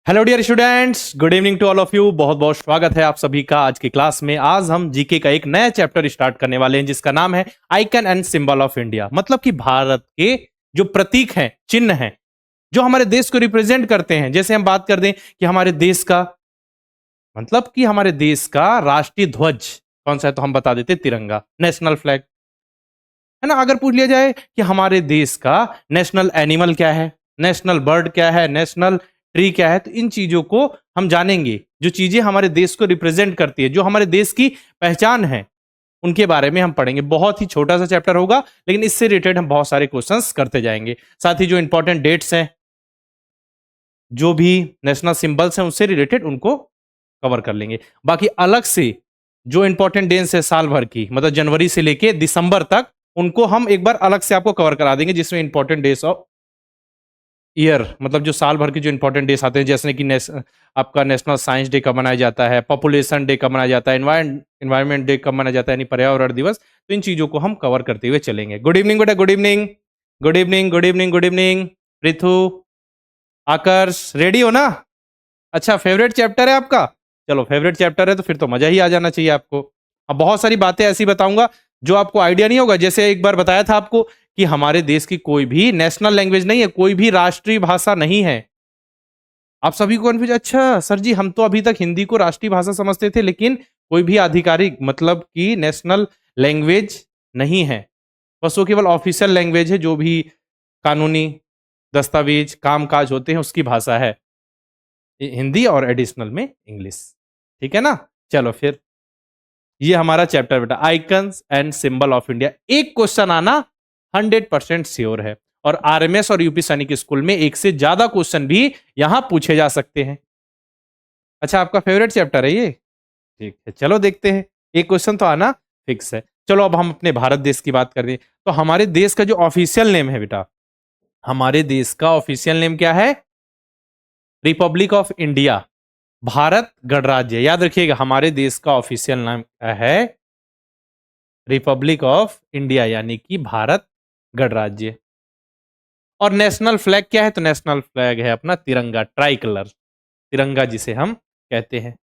Hello dear students, good evening to all of you. बहुत बहुत स्वागत है आप सभी का आज की क्लास में। आज हम जीके का एक नया चैप्टर स्टार्ट करने वाले हैं जिसका नाम है icon and symbol of India. मतलब कि भारत के जो प्रतीक हैं, चिन्ह हैं, जो हमारे देश को रिप्रेजेंट करते हैं। जैसे हम बात कर दें कि हमारे देश का मतलब कि हमारे देश का राष्ट्रीय ध्वज कौन सा है, तो हम बता देते तिरंगा, नेशनल फ्लैग, है ना। अगर पूछ लिया जाए कि हमारे देश का नेशनल एनिमल क्या है, नेशनल बर्ड क्या है, नेशनल ट्री क्या है, तो इन चीजों को हम जानेंगे। जो चीजें हमारे देश को रिप्रेजेंट करती है, जो हमारे देश की पहचान है, उनके बारे में हम पढ़ेंगे। बहुत ही छोटा सा चैप्टर होगा, लेकिन इससे रिलेटेड हम बहुत सारे क्वेश्चंस करते जाएंगे। साथ ही जो इंपॉर्टेंट डेट्स हैं, जो भी नेशनल सिंबल्स हैं, उससे रिलेटेड उनको कवर कर लेंगे। बाकी अलग से जो इंपॉर्टेंट डेट्स है साल भर की, मतलब जनवरी से लेके दिसंबर तक, उनको हम एक बार अलग से आपको कवर करा देंगे, जिसमें इंपॉर्टेंट डेज ऑफ ईयर, मतलब जो साल भर के जो इंपॉर्टेंट डेज आते हैं, जैसे कि आपका नेशनल साइंस डे कब मनाया जाता है, पॉपुलेशन डे कब मनाया जाता है, एनवायरमेंट डे कब मनाया जाता है, यानी पर्यावरण दिवस। तो इन चीजों को हम कवर करते हुए चलेंगे। गुड इवनिंग बेटा, good evening, good evening, good evening, good evening. Prithu, Aakarsh, ready हो ना? अच्छा, फेवरेट चैप्टर है आपका? चलो, फेवरेट चैप्टर है तो फिर तो मजा ही आ जाना चाहिए आपको। अब बहुत सारी बातें ऐसी बताऊंगा जो आपको आइडिया नहीं होगा। जैसे एक बार बताया था आपको कि हमारे देश की कोई भी नेशनल लैंग्वेज नहीं है, कोई भी राष्ट्रीय भाषा नहीं है। आप सभी को कन्फ्यूज, अच्छा सर जी, हम तो अभी तक हिंदी को राष्ट्रीय भाषा समझते थे, लेकिन कोई भी आधिकारिक मतलब कि नेशनल लैंग्वेज नहीं है। बस वो केवल ऑफिशियल लैंग्वेज है, जो भी कानूनी दस्तावेज काम काज होते हैं उसकी भाषा है हिंदी, और एडिशनल में इंग्लिश। ठीक है ना? चलो फिर, ये हमारा चैप्टर बेटा icons and symbol of India. एक क्वेश्चन आना 100% श्योर है, और आरएमएस और यूपी सैनिक स्कूल में एक से ज्यादा क्वेश्चन भी यहां पूछे जा सकते हैं। अच्छा, आपका फेवरेट चैप्टर है ये? ठीक है, चलो देखते हैं। एक क्वेश्चन तो आना फिक्स है। चलो अब हम अपने भारत देश की बात कर रहे हैं, तो हमारे देश का जो ऑफिशियल नेम है बेटा, हमारे देश का ऑफिशियल नेम क्या है? रिपब्लिक ऑफ इंडिया, भारत गणराज्य। याद रखिएगा, हमारे देश का ऑफिशियल नाम क्या है? रिपब्लिक ऑफ इंडिया, यानी कि भारत गणराज्य। और नेशनल फ्लैग क्या है? तो नेशनल फ्लैग है अपना तिरंगा, ट्राई कलर तिरंगा जिसे हम कहते हैं।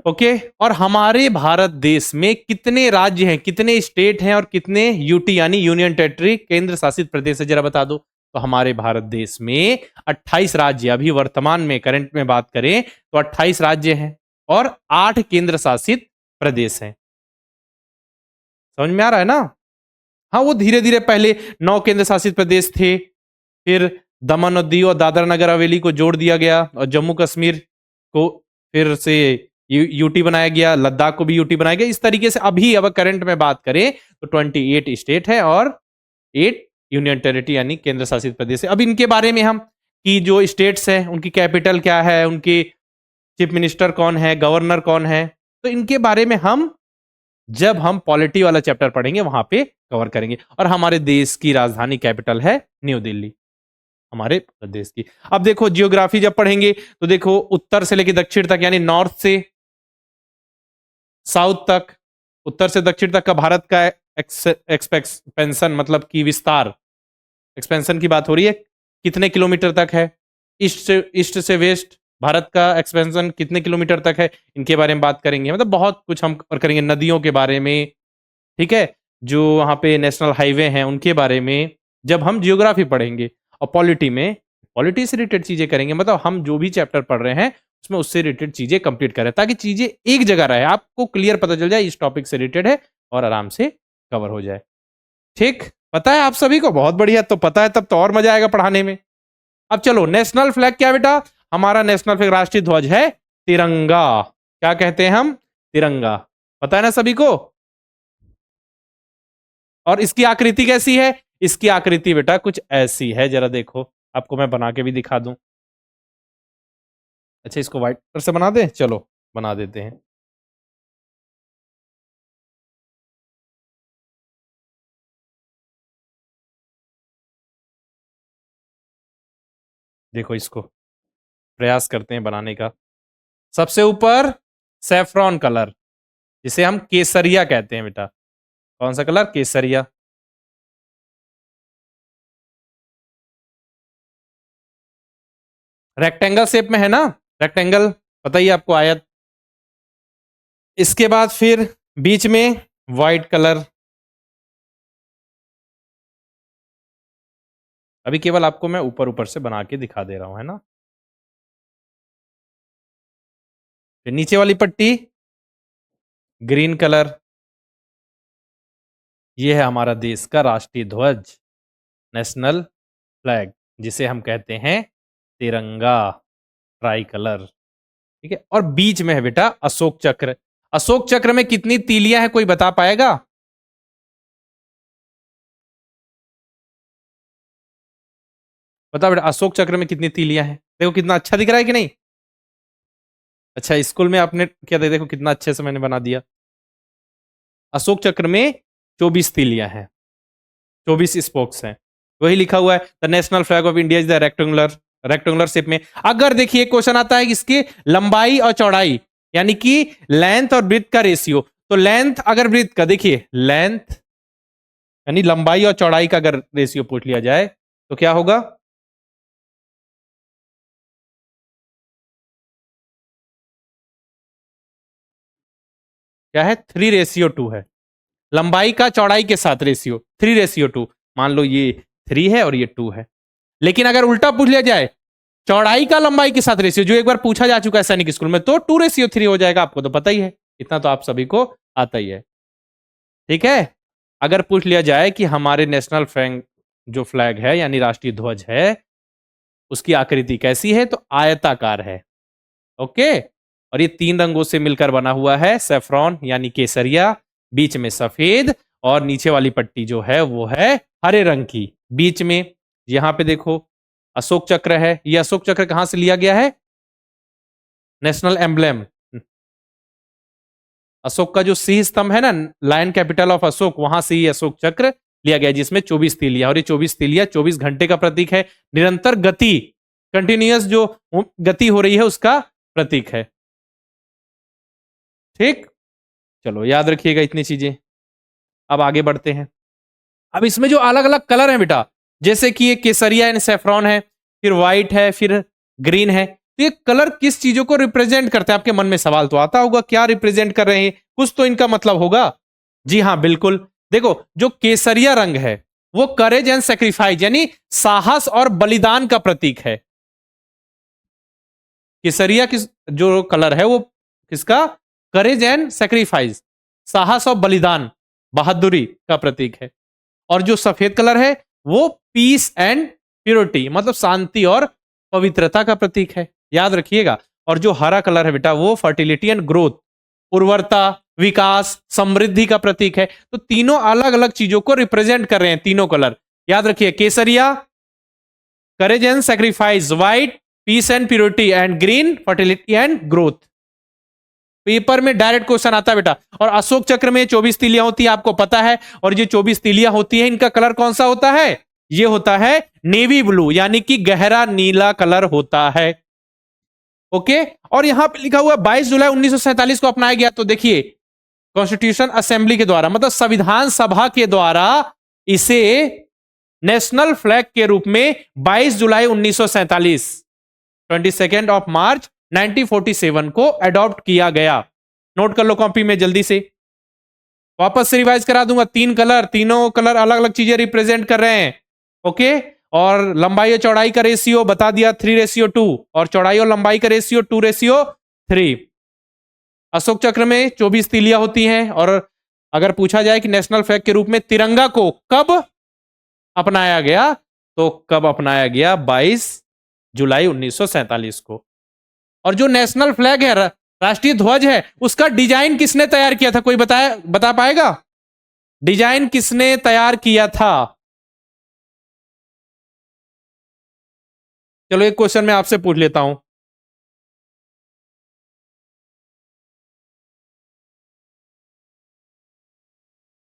ओके। और हमारे भारत देश में कितने राज्य हैं, कितने स्टेट हैं, और कितने यूटी यानी यूनियन टेरिटरी, केंद्र शासित प्रदेश है, जरा बता दो। तो हमारे भारत देश में 28 राज्य, अभी वर्तमान में करंट में बात करें तो 28 राज्य हैं और 8 केंद्र शासित प्रदेश हैं। समझ में आ रहा है ना? हाँ, वो धीरे धीरे पहले 9 केंद्र शासित प्रदेश थे, फिर दमन और दीव और दादरा नगर हवेली को जोड़ दिया गया, और जम्मू कश्मीर को फिर से यूटी बनाया गया, लद्दाख को भी यूटी बनाया गया। इस तरीके से अभी अब करंट में बात करें तो 28 स्टेट है और 8 यूनियन टेरिटरी यानी केंद्र शासित प्रदेश है। अब इनके बारे में हम, कि जो स्टेट्स हैं उनकी कैपिटल क्या है, उनके चीफ मिनिस्टर कौन है, गवर्नर कौन है, तो इनके बारे में हम जब हम पॉलिटी वाला चैप्टर पढ़ेंगे वहां पे कवर करेंगे। और हमारे देश की राजधानी कैपिटल है न्यू दिल्ली, हमारे प्रदेश की। अब देखो, जियोग्राफी जब पढ़ेंगे तो देखो, उत्तर से लेकर दक्षिण तक, यानी नॉर्थ से साउथ तक, उत्तर से दक्षिण तक का भारत का एक्सपेंशन मतलब कि विस्तार, एक्सपेंशन की बात हो रही है, कितने किलोमीटर तक है। ईस्ट से वेस्ट भारत का एक्सपेंशन कितने किलोमीटर तक है, इनके बारे में बात करेंगे। मतलब बहुत कुछ हम करेंगे, नदियों के बारे में, ठीक है, जो वहां पे नेशनल हाईवे हैं उनके बारे में जब हम जियोग्राफी पढ़ेंगे। और पॉलिटी में, पॉलिटी से रिलेटेड चीजें करेंगे। मतलब हम जो भी चैप्टर पढ़ रहे हैं उसमें उससे रिलेटेड चीजें कंप्लीट करें, ताकि चीजें एक जगह रहे, आपको क्लियर पता चल जाए इस टॉपिक से रिलेटेड है, और आराम से कवर हो जाए। ठीक, पता है आप सभी को? बहुत बढ़िया, तो पता है तब तो और मजा आएगा पढ़ाने में। अब चलो, नेशनल फ्लैग क्या बेटा? हमारा नेशनल फ्लैग, राष्ट्रीय ध्वज है तिरंगा। क्या कहते हैं हम? तिरंगा। पता है ना सभी को? और इसकी आकृति कैसी है? इसकी आकृति बेटा कुछ ऐसी है, जरा देखो, आपको मैं बना के भी दिखा दूं। अच्छा, इसको व्हाइट कलर से बना दें? चलो बना देते हैं। देखो, इसको प्रयास करते हैं बनाने का। सबसे ऊपर सैफ्रॉन कलर, जिसे हम केसरिया कहते हैं बेटा। कौन सा कलर? केसरिया। रेक्टेंगल शेप में है ना, रेक्टेंगल पता ही है आपको, आयत। इसके बाद फिर बीच में व्हाइट कलर, अभी केवल आपको मैं ऊपर ऊपर से बना के दिखा दे रहा हूं, है ना। फिर नीचे वाली पट्टी ग्रीन कलर, ये है हमारा देश का राष्ट्रीय ध्वज, नेशनल फ्लैग, जिसे हम कहते हैं तिरंगा, ट्राई कलर। ठीक है, और बीच में है बेटा अशोक चक्र। अशोक चक्र में कितनी तीलियां हैं, कोई बता पाएगा? बताओ बेटा, अशोक चक्र में कितनी तीलियां हैं? देखो कितना अच्छा दिख रहा है कि नहीं। अच्छा, स्कूल में आपने क्या देखो कितना अच्छे से मैंने बना दिया। अशोक चक्र में 24 तीलियां हैं, 24 स्पोक्स हैं। वही लिखा हुआ है, the national flag of India is the rectangular, rectangular shape में। अगर देखिए क्वेश्चन आता है कि इसकी लंबाई और चौड़ाई, यानी कि लेंथ और ब्रीथ का रेशियो, तो लेंथ अगर ब्रीथ का, देखिए लेंथ यानी लंबाई और चौड़ाई का अगर रेशियो पूछ लिया जाए तो क्या होगा? क्या है? 3:2 है। लंबाई का चौड़ाई के साथ रेशियो 3:2। मान लो ये 3 है और ये 2 है। लेकिन अगर उल्टा पूछ लिया जाए, चौड़ाई का लंबाई के साथ रेशियो, जो एक बार पूछा जा चुका है सैनिक स्कूल में, तो 2:3 हो जाएगा। आपको तो पता ही है, इतना तो आप सभी को आता ही है। ठीक है, अगर पूछ लिया जाए कि हमारे नेशनल फ्लैग, जो फ्लैग है यानी राष्ट्रीय ध्वज है, उसकी आकृति कैसी है, तो आयताकार है। ओके, और ये 3 रंगों से मिलकर बना हुआ है, सेफ्रॉन यानी केसरिया, बीच में सफेद, और नीचे वाली पट्टी जो है वो है हरे रंग की। बीच में यहां पे देखो अशोक चक्र है। ये अशोक चक्र कहां से लिया गया है? नेशनल एम्ब्लेम, अशोक का जो सिंह स्तंभ है ना, लायन कैपिटल ऑफ अशोक, वहां से ही अशोक चक्र लिया गया, जिसमें 24 तीलियां, और ये 24 तीलियां 24 घंटे का प्रतीक है। निरंतर गति, कंटिन्यूअस जो गति हो रही है उसका प्रतीक है। ठीक, चलो याद रखिएगा इतनी चीजें। अब आगे बढ़ते हैं। अब इसमें जो अलग अलग कलर है बेटा, जैसे कि ये केसरिया एंड सेफ्रॉन है, फिर व्हाइट है, फिर ग्रीन है, तो ये कलर किस चीजों को रिप्रेजेंट करते हैं? आपके मन में सवाल तो आता होगा, क्या रिप्रेजेंट कर रहे हैं, कुछ तो इनका मतलब होगा। जी हाँ, बिल्कुल। देखो, जो केसरिया रंग है वो करेज एंड सेक्रीफाइस यानी साहस और बलिदान का प्रतीक है। केसरिया किस जो कलर है वो किसका? करेज एंड सेक्रीफाइस, साहस और बलिदान, बहादुरी का प्रतीक है। और जो सफेद कलर है वो पीस एंड प्योरिटी, मतलब शांति और पवित्रता का प्रतीक है, याद रखिएगा। और जो हरा कलर है बेटा वो फर्टिलिटी एंड ग्रोथ, उर्वरता, विकास, समृद्धि का प्रतीक है। तो तीनों अलग अलग चीजों को रिप्रेजेंट कर रहे हैं, तीनों कलर याद रखिए। केसरिया courage and sacrifice, white peace and purity, and green fertility and growth. Paper में डायरेक्ट क्वेश्चन आता है बेटा। और अशोक चक्र में 24 तीलियां होती है, आपको पता है। और ये 24 तीलियां होती है, इनका कलर कौन सा होता है? ये होता है नेवी ब्लू, यानी कि गहरा नीला कलर होता है। ओके, और यहां पे लिखा हुआ 22 जुलाई 1947 को अपनाया गया। तो देखिए, कॉन्स्टिट्यूशन असेंबली के द्वारा, मतलब संविधान सभा के द्वारा इसे नेशनल फ्लैग के रूप में 22 जुलाई 1947, 22 मार्च 1947 को अडॉप्ट किया गया। नोट कर लो कॉपी में जल्दी से, वापस से रिवाइज करा दूंगा। 3 कलर, तीनों कलर अलग अलग चीजें रिप्रेजेंट कर रहे हैं। ओके, और लंबाई और चौड़ाई का रेशियो बता दिया 3:2, और चौड़ाई और लंबाई का रेशियो 2:3। अशोक चक्र में 24 तीलियां होती हैं। और अगर पूछा जाए कि नेशनल फ्लैग के रूप में तिरंगा को कब अपनाया गया, तो कब अपनाया गया? 22 जुलाई 1947 को। और जो नेशनल फ्लैग है, राष्ट्रीय ध्वज है, उसका डिजाइन किसने तैयार किया था? कोई बता पाएगा? डिजाइन किसने तैयार किया था? चलो एक क्वेश्चन मैं आपसे पूछ लेता हूं।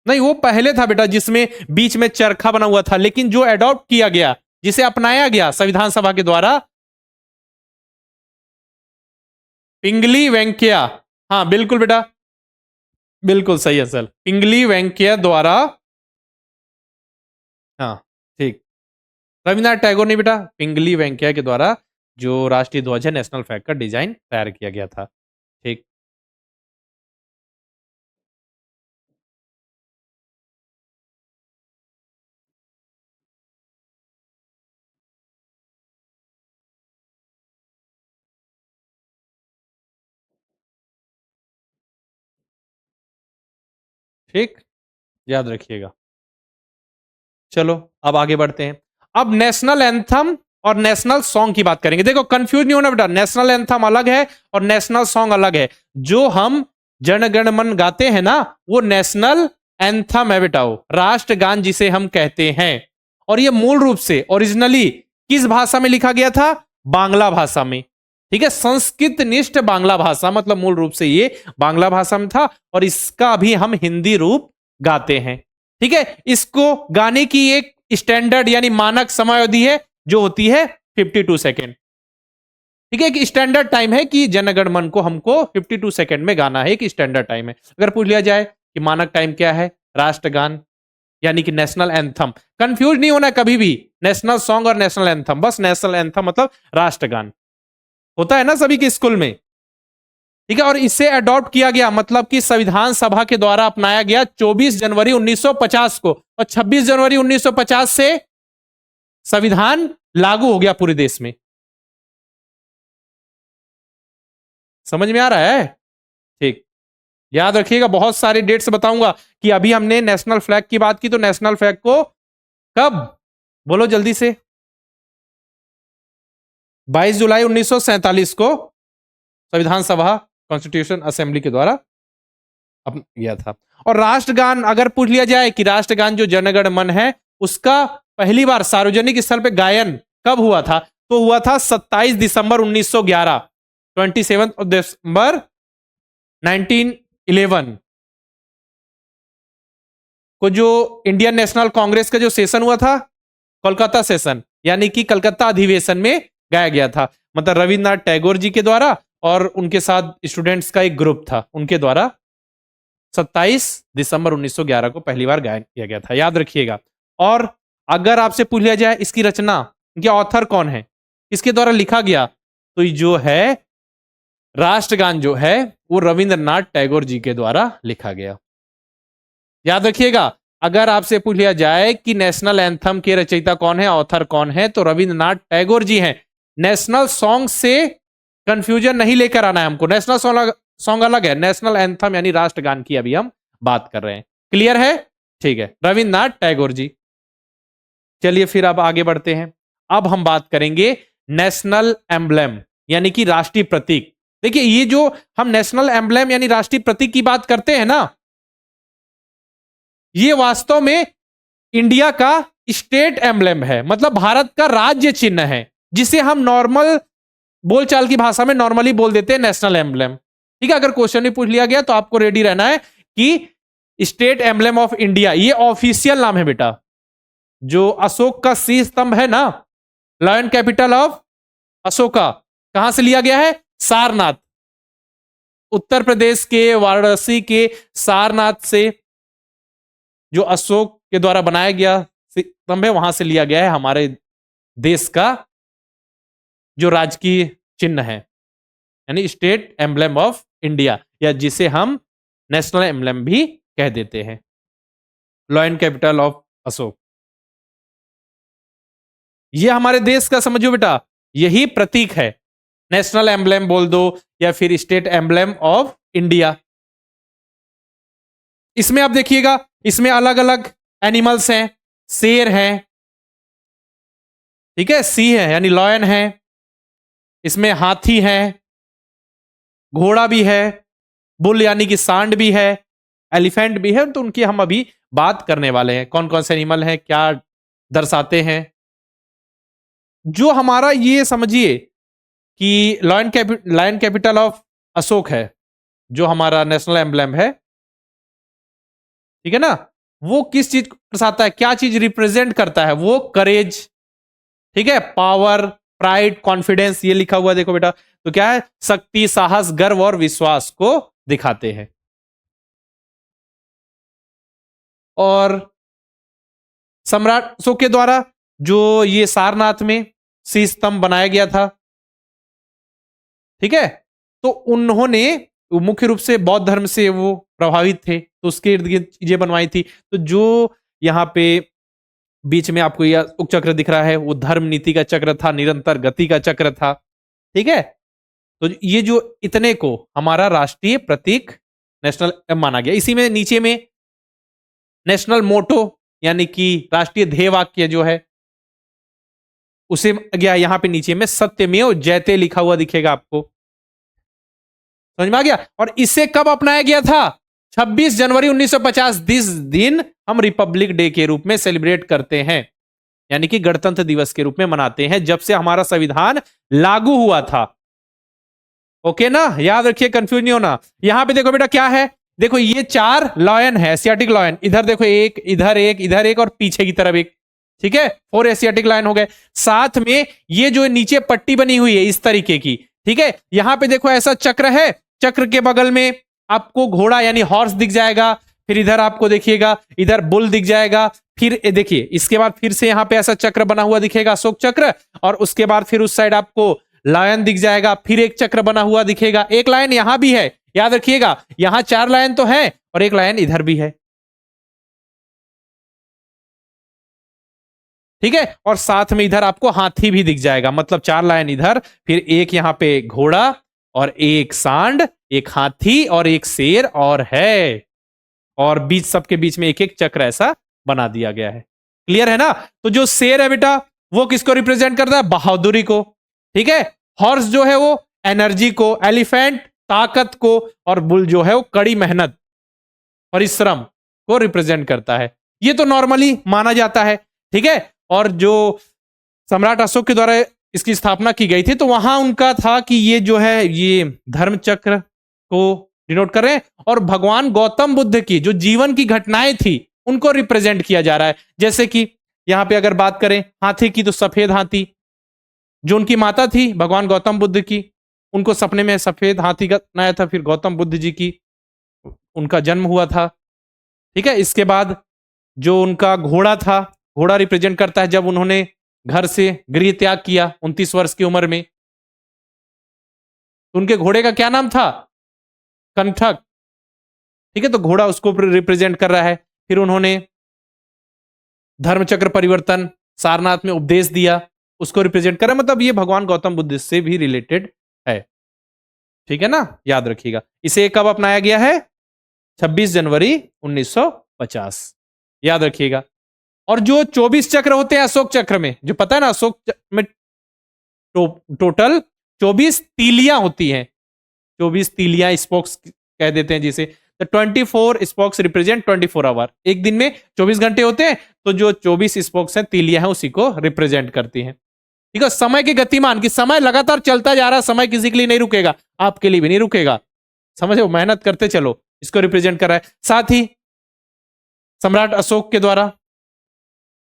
नहीं, वो पहले था बेटा, जिसमें बीच में चरखा बना हुआ था, लेकिन जो एडॉप्ट किया गया, जिसे अपनाया गया संविधान सभा के द्वारा, पिंगली वेंकैया। हाँ बिल्कुल बेटा, बिल्कुल सही है सर, पिंगली वेंकैया द्वारा। हाँ ठीक, रविन्द्रनाथ टैगोर ने बेटा, पिंगली वेंकैया के द्वारा जो राष्ट्रीय ध्वज है, नेशनल फ्लैग का डिजाइन तैयार किया गया था। ठीक। ठीक, याद रखिएगा। चलो अब आगे बढ़ते हैं। अब नेशनल एंथम और नेशनल सॉन्ग की बात करेंगे। देखो कंफ्यूज नहीं होना बेटा, नेशनल एंथम अलग है और नेशनल सॉन्ग अलग है। जो हम जन गण मन गाते हैं ना, वो नेशनल एंथम है बेटा, वो राष्ट्रगान जिसे हम कहते हैं। और ये मूल रूप से ओरिजिनली किस भाषा में लिखा गया था? बांग्ला भाषा में। ठीक है, संस्कृत निष्ठ बांग्ला भाषा, मतलब मूल रूप से ये बांग्ला भाषा में था और इसका भी हम हिंदी रूप गाते हैं। ठीक है, इसको गाने की एक स्टैंडर्ड यानी मानक समयावधि है जो होती है 52 सेकेंड। ठीक है, एक स्टैंडर्ड टाइम है कि जनगण मन को हमको 52 सेकेंड में गाना है, एक स्टैंडर्ड टाइम है। अगर पूछ लिया जाए कि मानक टाइम क्या है, राष्ट्रगान यानी कि नेशनल एंथम। कंफ्यूज नहीं होना कभी भी, नेशनल सॉन्ग और नेशनल एंथम, बस नेशनल एंथम मतलब राष्ट्रगान होता है ना सभी के स्कूल में। ठीक है, और इसे अडॉप्ट किया गया, मतलब कि संविधान सभा के द्वारा अपनाया गया 24 जनवरी 1950 को, और 26 जनवरी 1950 से संविधान लागू हो गया पूरे देश में। समझ में आ रहा है? ठीक, याद रखिएगा, बहुत सारे डेट्स बताऊंगा कि अभी हमने नेशनल फ्लैग की बात की, तो नेशनल फ्लैग को कब, बोलो जल्दी से, 22 जुलाई 1947 को संविधान सभा कॉन्स्टिट्यूशन असेंबली के द्वारा किया था। और राष्ट्रगान अगर पूछ लिया जाए कि राष्ट्रगान जो जनगण मन है, उसका पहली बार सार्वजनिक स्तर पर गायन कब हुआ था? तो हुआ था 27 दिसंबर 1911, 27 दिसंबर 1911 को जो इंडियन नेशनल कांग्रेस का जो सेशन हुआ था, कोलकाता सेशन, यानी कि कलकत्ता अधिवेशन में गाया गया था। मतलब रविन्द्रनाथ टैगोर जी के द्वारा और उनके साथ स्टूडेंट्स का एक ग्रुप था, उनके द्वारा 27 दिसंबर 1911 को पहली बार गायन किया गया था, याद रखिएगा। और अगर आपसे पूछ लिया जाए इसकी रचना, इनके ऑथर कौन है, इसके द्वारा लिखा गया, तो जो है राष्ट्रगान जो है वो रविंद्रनाथ टैगोर जी के द्वारा लिखा गया। याद रखिएगा, अगर आपसे पूछ लिया जाए कि नेशनल एंथम के रचयिता कौन है, ऑथर कौन है, तो रविंद्रनाथ टैगोर जी हैं। नेशनल सॉन्ग से कंफ्यूजन नहीं लेकर आना है हमको, नेशनल सॉन्ग अलग है, नेशनल एंथम यानी राष्ट्रगान की अभी हम बात कर रहे हैं। क्लियर है? ठीक है, रविंद्रनाथ टैगोर जी। चलिए फिर अब आगे बढ़ते हैं। अब हम बात करेंगे नेशनल एम्ब्लेम यानी कि राष्ट्रीय प्रतीक। देखिए, ये जो हम नेशनल एम्ब्लेम यानी राष्ट्रीय प्रतीक की बात करते हैं ना, ये वास्तव में इंडिया का स्टेट एम्ब्लेम है, मतलब भारत का राज्य चिन्ह है, जिसे हम नॉर्मल बोलचाल की भाषा में नॉर्मली बोल देते हैं नेशनल एम्ब्लेम। ठीक है, अगर क्वेश्चन भी पूछ लिया गया तो आपको रेडी रहना है कि स्टेट एम्ब्लेम ऑफ इंडिया, ये ऑफिशियल नाम है बेटा। जो अशोक का शीर्ष स्तंभ है ना, लायन कैपिटल ऑफ अशोका, कहां से लिया गया है? सारनाथ, उत्तर प्रदेश के वाराणसी के सारनाथ से जो अशोक के द्वारा बनाया गया स्तंभ है, वहां से लिया गया है हमारे देश का जो राजकीय चिन्ह है, यानी स्टेट एम्ब्लेम ऑफ इंडिया, या जिसे हम नेशनल एम्ब्लेम भी कह देते हैं, लॉयन कैपिटल ऑफ अशोक। ये हमारे देश का समझो बेटा, यही प्रतीक है। नेशनल एम्ब्लेम बोल दो या फिर स्टेट एम्ब्लेम ऑफ इंडिया। इसमें आप देखिएगा, इसमें अलग अलग एनिमल्स हैं, शेर हैं, ठीक है, सिंह है यानी लॉयन है, इसमें हाथी है, घोड़ा भी है, बुल यानी कि सांड भी है, एलिफेंट भी है। तो उनकी हम अभी बात करने वाले हैं, कौन कौन से एनिमल हैं, क्या दर्शाते हैं। जो हमारा ये समझिए कि लायन कैपिटल ऑफ अशोक है, जो हमारा नेशनल एम्ब्लेम है, ठीक है ना, वो किस चीज को दर्शाता है, क्या चीज रिप्रेजेंट करता है? वो करेज, ठीक है, पावर, प्राइड, कॉन्फिडेंस, ये लिखा हुआ देखो बेटा। तो क्या है? शक्ति, साहस, गर्व और विश्वास को दिखाते हैं। और सम्राट अशोक के द्वारा जो ये सारनाथ में शीश स्तंभ बनाया गया था, ठीक है। तो उन्होंने मुख्य रूप से बौद्ध धर्म से वो प्रभावित थे, तो उसके इर्द गिर्द चीजें बनवाई थी। तो जो यहाँ पे बीच में आपको यह उपचक्र दिख रहा है, वो धर्म नीति का चक्र था, निरंतर गति का चक्र था। ठीक है। तो ये जो इतने को हमारा राष्ट्रीय प्रतीक नेशनल माना गया। इसी में नीचे में नेशनल मोटो यानी कि राष्ट्रीय ध्येय वाक्य जो है उसे गया यहां पे नीचे में सत्यमेव जयते लिखा हुआ दिखेगा आपको। समझ में आ गया। और इसे कब अपनाया गया था? 26 जनवरी 1950। इस दिन हम रिपब्लिक डे के रूप में सेलिब्रेट करते हैं, यानी कि गणतंत्र दिवस के रूप में मनाते हैं, जब से हमारा संविधान लागू हुआ था। ओके ना, याद रखिए, कंफ्यूज नहीं होना। यहां पे देखो बेटा क्या है, देखो ये 4 लॉयन है, एशियाटिक लॉयन। इधर देखो एक, इधर एक, इधर एक और पीछे की तरफ एक। ठीक है, 4 एशियाटिक लाइन हो गए। साथ में ये जो नीचे पट्टी बनी हुई है इस तरीके की, ठीक है, यहां पे देखो ऐसा चक्र है, चक्र के बगल में आपको घोड़ा यानी हॉर्स दिख जाएगा। फिर इधर आपको देखिएगा, इधर बुल दिख जाएगा। फिर देखिए इसके बाद फिर से यहां पे ऐसा चक्र बना हुआ दिखेगा, अशोक चक्र। और उसके बाद फिर उस साइड आपको लायन दिख जाएगा, फिर एक चक्र बना हुआ दिखेगा। एक लाइन यहां भी है, याद रखिएगा, यहां 4 लाइन तो है और एक लाइन इधर भी है। ठीक है, और साथ में इधर आपको हाथी भी दिख जाएगा, मतलब 4 लाइन इधर, फिर एक यहां पे घोड़ा और एक सांड, एक हाथी और एक शेर और है, और बीच सबके बीच में एक एक चक्र ऐसा बना दिया गया है। क्लियर है ना। तो जो शेर है बेटा वो किसको रिप्रेजेंट करता है? बहादुरी को। ठीक है, हॉर्स जो है वो एनर्जी को, एलिफेंट ताकत को, और बुल जो है वो कड़ी मेहनत परिश्रम को रिप्रेजेंट करता है। ये तो नॉर्मली माना जाता है। ठीक है, और जो सम्राट अशोक के द्वारा इसकी स्थापना की गई थी तो वहां उनका था कि ये जो है ये धर्म चक्र को डिनोट कर रहे हैं, और भगवान गौतम बुद्ध की जो जीवन की घटनाएं थी उनको रिप्रेजेंट किया जा रहा है। जैसे कि यहां पे अगर बात करें हाथी की, तो सफेद हाथी जो उनकी माता थी भगवान गौतम बुद्ध की, उनको सपने में सफेद हाथी का बनाया था, फिर गौतम बुद्ध जी की उनका जन्म हुआ था। ठीक है, इसके बाद जो उनका घोड़ा था, घोड़ा रिप्रेजेंट करता है जब उन्होंने घर से गृह त्याग किया 29 वर्ष की उम्र में, तो उनके घोड़े का क्या नाम था? कंठक। ठीक है, तो घोड़ा उसको रिप्रेजेंट कर रहा है। फिर उन्होंने धर्मचक्र परिवर्तन सारनाथ में उपदेश दिया, उसको रिप्रेजेंट कर रहा है, मतलब ये भगवान गौतम बुद्ध से भी रिलेटेड है। ठीक है ना, याद रखिएगा। इसे कब अपनाया गया है? 26 जनवरी 1950, याद रखिएगा। और जो 24 चक्र होते हैं अशोक चक्र में, जो पता है ना अशोक चक्र में टोटल 24 तीलियां होती हैं, 24 तीलियां, स्पोक्स कह देते हैं जिसे। तो 24 स्पोक्स रिप्रेजेंट 24 आवर। एक दिन में 24 घंटे होते हैं, तो जो 24 स्पोक्स हैं, तीलियां हैं, उसी को रिप्रेजेंट करती हैं। ठीक है, समय के गतिमान की, समय लगातार चलता जा रहा है, समय किसी के लिए नहीं रुकेगा, आपके लिए भी नहीं रुकेगा, समझो, मेहनत करते चलो, इसको रिप्रेजेंट कर रहा है। साथ ही सम्राट अशोक के द्वारा,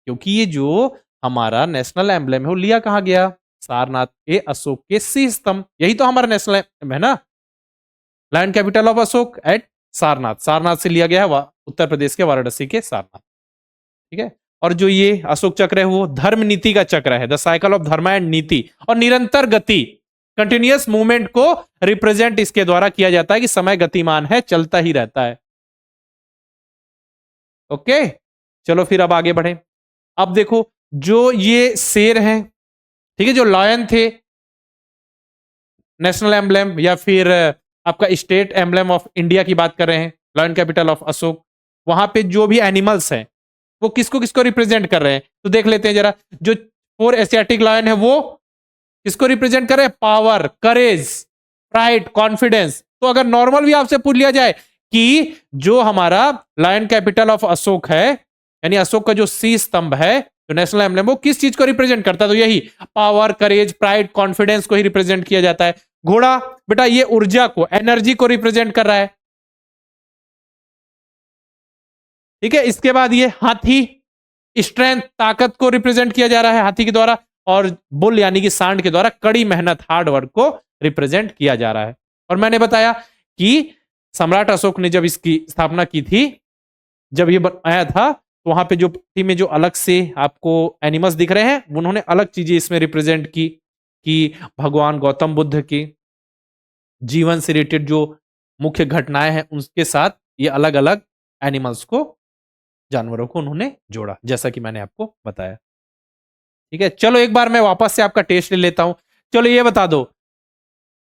क्योंकि ये जो हमारा नेशनल एम्ब्लेम है वो लिया कहां गया? सारनाथ के अशोक के शीश स्तंभ, यही तो हमारा नेशनल एम्ब्लेम है ना। Lion capital of Ashoka at Sarnath, Sarnath से लिया गया है, उत्तर प्रदेश के वाराणसी के सारनाथ। ठीक है, और जो ये अशोक चक्र है वो धर्म नीति का चक्र है, द साइकिल ऑफ धर्म एंड नीति, और निरंतर गति, कंटिन्यूअस मूवमेंट को रिप्रेजेंट इसके द्वारा किया जाता है कि समय गतिमान है, चलता ही रहता है। ओके, चलो फिर अब आगे बढ़े। अब देखो जो ये शेर हैं, ठीक है, जो लॉयन थे, नेशनल एम्ब्लेम या फिर आपका स्टेट एम्ब्लेम ऑफ इंडिया की बात कर रहे हैं, लॉयन कैपिटल ऑफ अशोक, वहां पे जो भी एनिमल्स हैं वो किसको किसको रिप्रेजेंट कर रहे हैं, तो देख लेते हैं जरा। जो 4 एशियाटिक लॉयन है वो किसको रिप्रेजेंट कर रहे हैं? पावर, करेज, प्राइड, कॉन्फिडेंस। तो अगर नॉर्मल भी आपसे पूछ लिया जाए कि जो हमारा लायन कैपिटल ऑफ अशोक है, यानी अशोक का जो शीश स्तंभ है, जो नेशनल एम्ब्लेम, वो किस चीज को रिप्रेजेंट करता है? तो यही पावर, करेज, प्राइड, कॉन्फिडेंस को ही रिप्रेजेंट किया जाता है। घोड़ा बेटा ये ऊर्जा को, एनर्जी को रिप्रेजेंट कर रहा है। ठीक है, इसके बाद ये हाथी, स्ट्रेंथ, ताकत को रिप्रेजेंट किया जा रहा है हाथी के द्वारा, और बुल यानी कि सांड के द्वारा कड़ी मेहनत, हार्ड वर्क को रिप्रेजेंट किया जा रहा है। और मैंने बताया कि सम्राट अशोक ने जब इसकी स्थापना की थी, जब ये बनाया था, तो वहां पे जो पट्टी में जो अलग से आपको एनिमल्स दिख रहे हैं, उन्होंने अलग चीजें इसमें रिप्रेजेंट की कि भगवान गौतम बुद्ध की, जीवन से रिलेटेड जो मुख्य घटनाएं हैं उनके साथ ये अलग अलग एनिमल्स को, जानवरों को उन्होंने जोड़ा, जैसा कि मैंने आपको बताया। ठीक है, चलो एक बार मैं वापस से आपका टेस्ट ले लेता हूं। चलो ये बता दो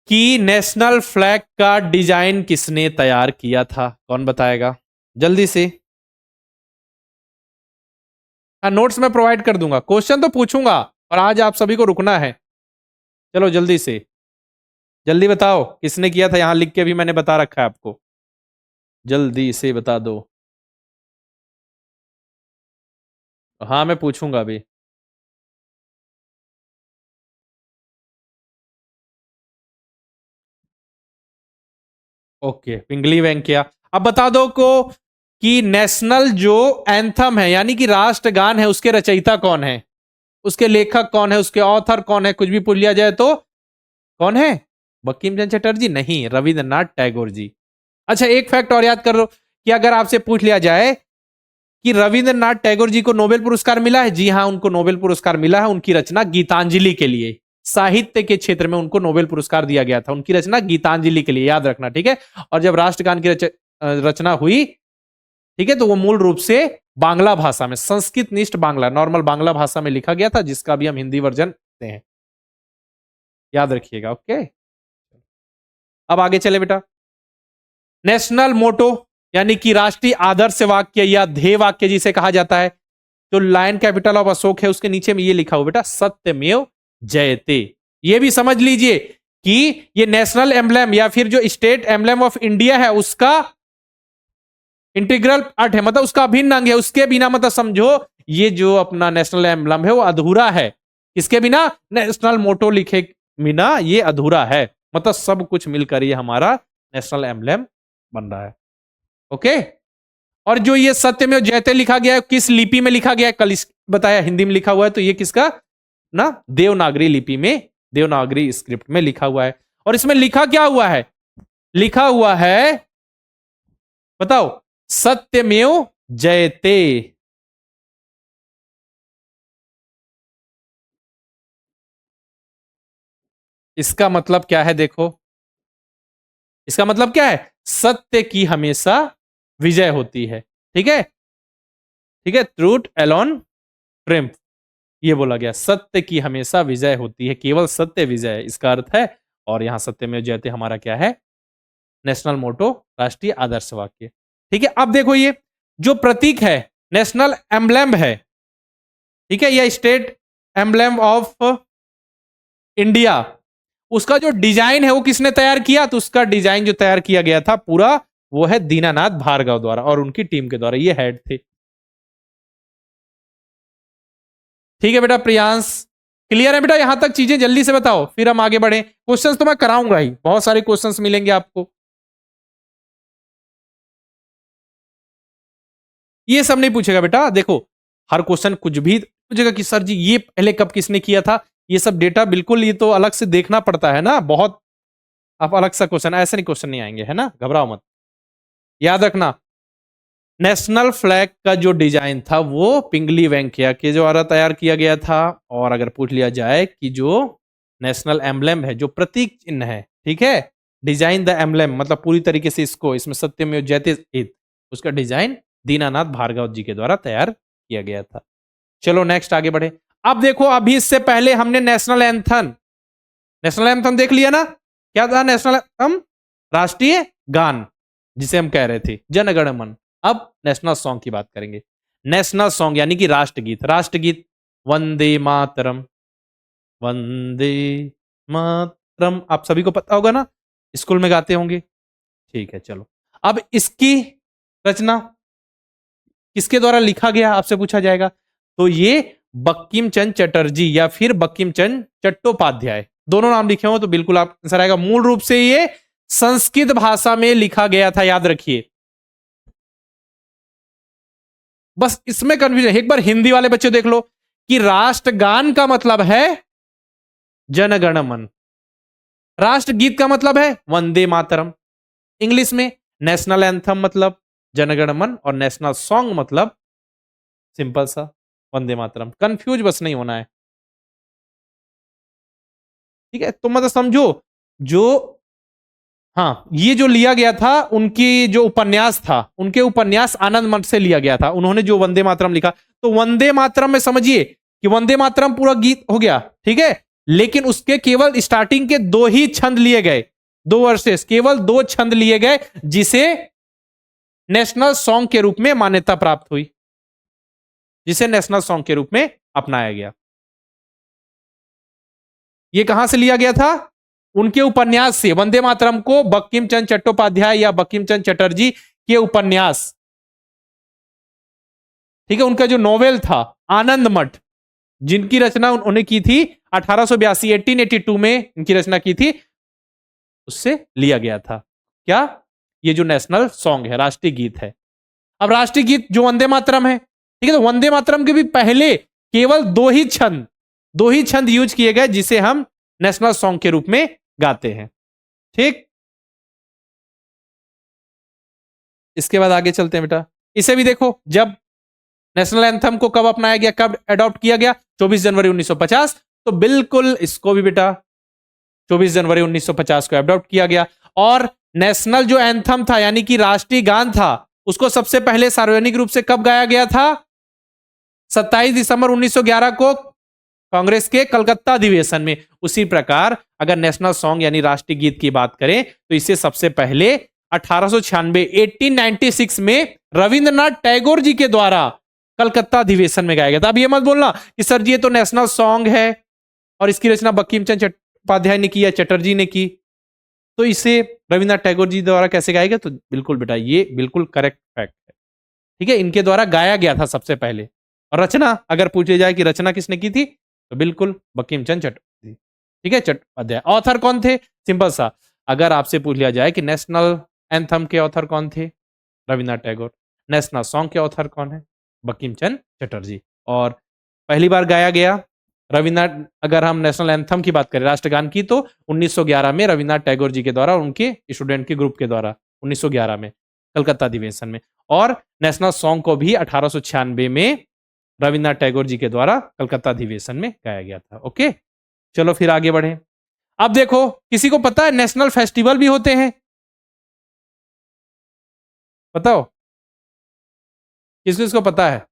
कि नेशनल फ्लैग का डिजाइन किसने तैयार किया था, कौन बताएगा जल्दी से। हाँ, नोट्स मैं प्रोवाइड कर दूंगा, क्वेश्चन तो पूछूंगा और आज आप सभी को रुकना है। चलो जल्दी से, जल्दी बताओ किसने किया था, यहां लिख के भी मैंने बता रखा है आपको, जल्दी से बता दो। हाँ मैं पूछूंगा अभी। ओके, पिंगली वेंकैया। अब बता दो को कि नेशनल जो एंथम है यानी कि राष्ट्रगान है उसके रचयिता कौन है, उसके लेखक कौन है, उसके ऑथर कौन है, कुछ भी पूछ लिया जाए तो कौन है। बंकिम चंद्र चटर्जी नहीं, रविंद्रनाथ टैगोर जी। अच्छा एक फैक्ट और याद कर लो कि अगर आपसे पूछ लिया जाए कि रविंद्रनाथ टैगोर जी को नोबेल पुरस्कार मिला है, जी हाँ उनको नोबेल पुरस्कार मिला है, उनकी रचना गीतांजलि के लिए, साहित्य के क्षेत्र में उनको नोबेल पुरस्कार दिया गया था, उनकी रचना गीतांजलि के लिए, याद रखना ठीक है। और जब राष्ट्रगान की रचना हुई, ठीक है, तो वो मूल रूप से बांग्ला भाषा में, संस्कृत निष्ठ बांग्ला, नॉर्मल बांग्ला भाषा में लिखा गया था, जिसका भी हम हिंदी वर्जन देते हैं, याद रखिएगा। ओके, अब आगे चले बेटा। नेशनल मोटो यानी कि राष्ट्रीय आदर्श वाक्य या ध्येय वाक्य जिसे कहा जाता है, जो लायन कैपिटल ऑफ अशोक है उसके नीचे में ये लिखा हुआ बेटा, सत्यमेव जयते। ये भी समझ लीजिए कि ये नेशनल एम्ब्लम या फिर जो स्टेट एम्ब्लम ऑफ इंडिया है उसका इंटीग्रल पार्ट है, मतलब उसका अभिन्न अंग है, उसके बिना मतलब समझो ये जो अपना नेशनल एम्ब्लम है वो अधूरा है, इसके बिना नेशनल मोटो लिखे बिना ये अधूरा है, मतलब सब कुछ मिलकर ये हमारा नेशनल एम्ब्लम बन रहा है। ओके, और जो ये सत्यमेव जयते लिखा गया है किस लिपि में लिखा गया है, कल बताया हिंदी में लिखा हुआ है, तो ये किसका ना, देवनागरी लिपि में, देवनागरी स्क्रिप्ट में लिखा हुआ है। और इसमें लिखा क्या हुआ है, लिखा हुआ है बताओ, सत्यमेव जयते। इसका मतलब क्या है देखो, इसका मतलब क्या है, सत्य की हमेशा विजय होती है। ठीक है, ठीक है, ट्रूथ एलोन ट्रिम्फ, ये बोला गया, सत्य की हमेशा विजय होती है, केवल सत्य विजय, इसका अर्थ है। और यहां सत्यमेव जयते हमारा क्या है, नेशनल मोटो, राष्ट्रीय आदर्श वाक्य। ठीक है, अब देखो ये जो प्रतीक है, नेशनल एम्ब्लम है, ठीक है, यह स्टेट एम्ब्लम ऑफ इंडिया, उसका जो डिजाइन है वो किसने तैयार किया, तो उसका डिजाइन जो तैयार किया गया था पूरा, वो है दीनानाथ भार्गव द्वारा और उनकी टीम के द्वारा, ये हेड थे। ठीक है बेटा प्रियांश, क्लियर है बेटा, यहां तक चीजें जल्दी से बताओ फिर हम आगे बढ़े, क्वेश्चंस तो मैं कराऊंगा ही, बहुत सारे क्वेश्चंस मिलेंगे आपको। ये सब नहीं पूछेगा बेटा, देखो हर क्वेश्चन कुछ भी पूछेगा कि सर जी ये पहले कब किसने किया था, ये सब डेटा बिल्कुल, ये तो अलग से देखना पड़ता है ना बहुत, आप अलग सा क्वेश्चन, ऐसे नहीं क्वेश्चन नहीं आएंगे, है ना, घबराओ मत। याद रखना नेशनल फ्लैग का जो डिजाइन था वो पिंगली वेंकैया के द्वारा तैयार किया गया था। और अगर पूछ लिया जाए कि जो नेशनल एम्ब्लम है, जो प्रतीक चिन्ह है, ठीक है, डिजाइन द एम्ब्लम मतलब पूरी तरीके से इसको, इसमें सत्यमेव जयते हित, उसका डिजाइन दीनानाथ भार्गव जी के द्वारा तैयार किया गया था। चलो नेक्स्ट आगे बढ़े। अब देखो अभी इससे पहले हमने नेशनल एंथम, नेशनल एंथम देख लिया ना, क्या था नेशनल एंथम, राष्ट्रीय गान जिसे हम कह रहे थे जनगण मन। अब नेशनल सॉन्ग की बात करेंगे, नेशनल सॉन्ग यानी कि राष्ट्रगीत, राष्ट्रगीत वंदे मातरम, वंदे मातरम, आप सभी को पता होगा ना, स्कूल में गाते होंगे। ठीक है चलो, अब इसकी रचना किसके द्वारा लिखा गया आपसे पूछा जाएगा, तो ये बंकिम चंद्र चटर्जी या फिर बंकिम चंद्र चट्टोपाध्याय, दोनों नाम लिखे हो तो बिल्कुल आप आंसर आएगा। मूल रूप से ये संस्कृत भाषा में लिखा गया था, याद रखिए, बस इसमें कंफ्यूजन, एक बार हिंदी वाले बच्चे देख लो कि राष्ट्रगान का मतलब है जनगण मन, राष्ट्रगीत का मतलब है वंदे मातरम, इंग्लिश में नेशनल एंथम मतलब जनगण मन, और नेशनल सॉन्ग मतलब सिंपल सा वंदे मातरम, कंफ्यूज बस नहीं होना है। ठीक है, तो मतलब समझो जो हाँ, ये जो लिया गया था उनकी जो उपन्यास था, उनके उपन्यास आनंद मठ से लिया गया था। उन्होंने जो वंदे मातरम लिखा, तो वंदे मातरम में समझिए कि वंदे मातरम पूरा गीत हो गया, ठीक है, लेकिन उसके केवल स्टार्टिंग के 2 ही छंद लिए गए, 2 वर्सेस, केवल 2 छंद लिए गए, जिसे नेशनल सॉन्ग के रूप में मान्यता प्राप्त हुई, जिसे नेशनल सॉन्ग के रूप में अपनाया गया। ये कहां से लिया गया था? उनके उपन्यास से। वंदे मातरम को बंकिम चंद्र चट्टोपाध्याय या बंकिम चंद्र चटर्जी के उपन्यास, ठीक है, उनका जो नोवेल था आनंद मठ, जिनकी रचना उन्होंने की थी 1882 1882 में इनकी रचना की थी, उससे लिया गया था। क्या? ये जो नेशनल सॉन्ग है, राष्ट्रीय गीत है। अब राष्ट्रीय गीत जो वंदे मातरम है, ठीक है, तो वंदे मातरम के भी पहले केवल 2 ही छंद यूज किए गए, जिसे हम नेशनल सॉन्ग के रूप में गाते हैं। ठीक, इसके बाद आगे चलते हैं बेटा। इसे भी देखो, जब नेशनल एंथम को कब अपनाया गया, कब अडॉप्ट किया गया? 24 जनवरी 1950। तो बिल्कुल इसको भी बेटा 24 जनवरी 1950 को अडॉप्ट किया गया। और नेशनल जो एंथम था, यानी कि राष्ट्रीय गान था, उसको सबसे पहले सार्वजनिक रूप से कब गाया गया था? 27 दिसंबर 1911 को कांग्रेस के कलकत्ता अधिवेशन में। उसी प्रकार अगर नेशनल सॉन्ग यानी राष्ट्रीय गीत की बात करें, तो इसे सबसे पहले 1896 1896 में रविंद्रनाथ टैगोर जी के द्वारा कलकत्ता अधिवेशन में गाया गया था। अब ये मत बोलना कि सर जी ये तो नेशनल सॉन्ग है और इसकी रचना बंकिम चंद्र चट्टोपाध्याय ने की या चटर्जी ने की, तो इसे रविंद्रनाथ टैगोर जी द्वारा कैसे गाया गया? तो बिल्कुल बेटा ये बिल्कुल करेक्ट फैक्ट है, ठीक है, इनके द्वारा गाया गया था सबसे पहले। और रचना अगर पूछे जाए कि रचना किसने की थी, तो बिल्कुल बंकिम चंद्र चटर्जी, ठीक है, चट्टोपाध्याय। ऑथर कौन थे? सिंपल सा, अगर आपसे पूछ लिया जाए कि नेशनल एंथम के ऑथर कौन थे? रविन्द्रनाथ टैगोर। नेशनल सॉन्ग के ऑथर कौन है? बंकिम चंद्र चटर्जी। और पहली बार गाया गया रविन्द्रनाथ, अगर हम नेशनल एंथम की बात करें, राष्ट्रगान की, तो 1911 में रविन्द्रनाथ टैगोर जी के द्वारा, उनके स्टूडेंट के ग्रुप के द्वारा 1911 में कलकत्ता अधिवेशन में। और नेशनल सॉन्ग को भी 1896 में रविन्द्रनाथ टैगोर जी के द्वारा कलकत्ता अधिवेशन में गाया गया था। ओके, चलो फिर आगे बढ़े। अब देखो, किसी को पता है नेशनल फेस्टिवल भी होते हैं? बताओ, किस किसको पता है?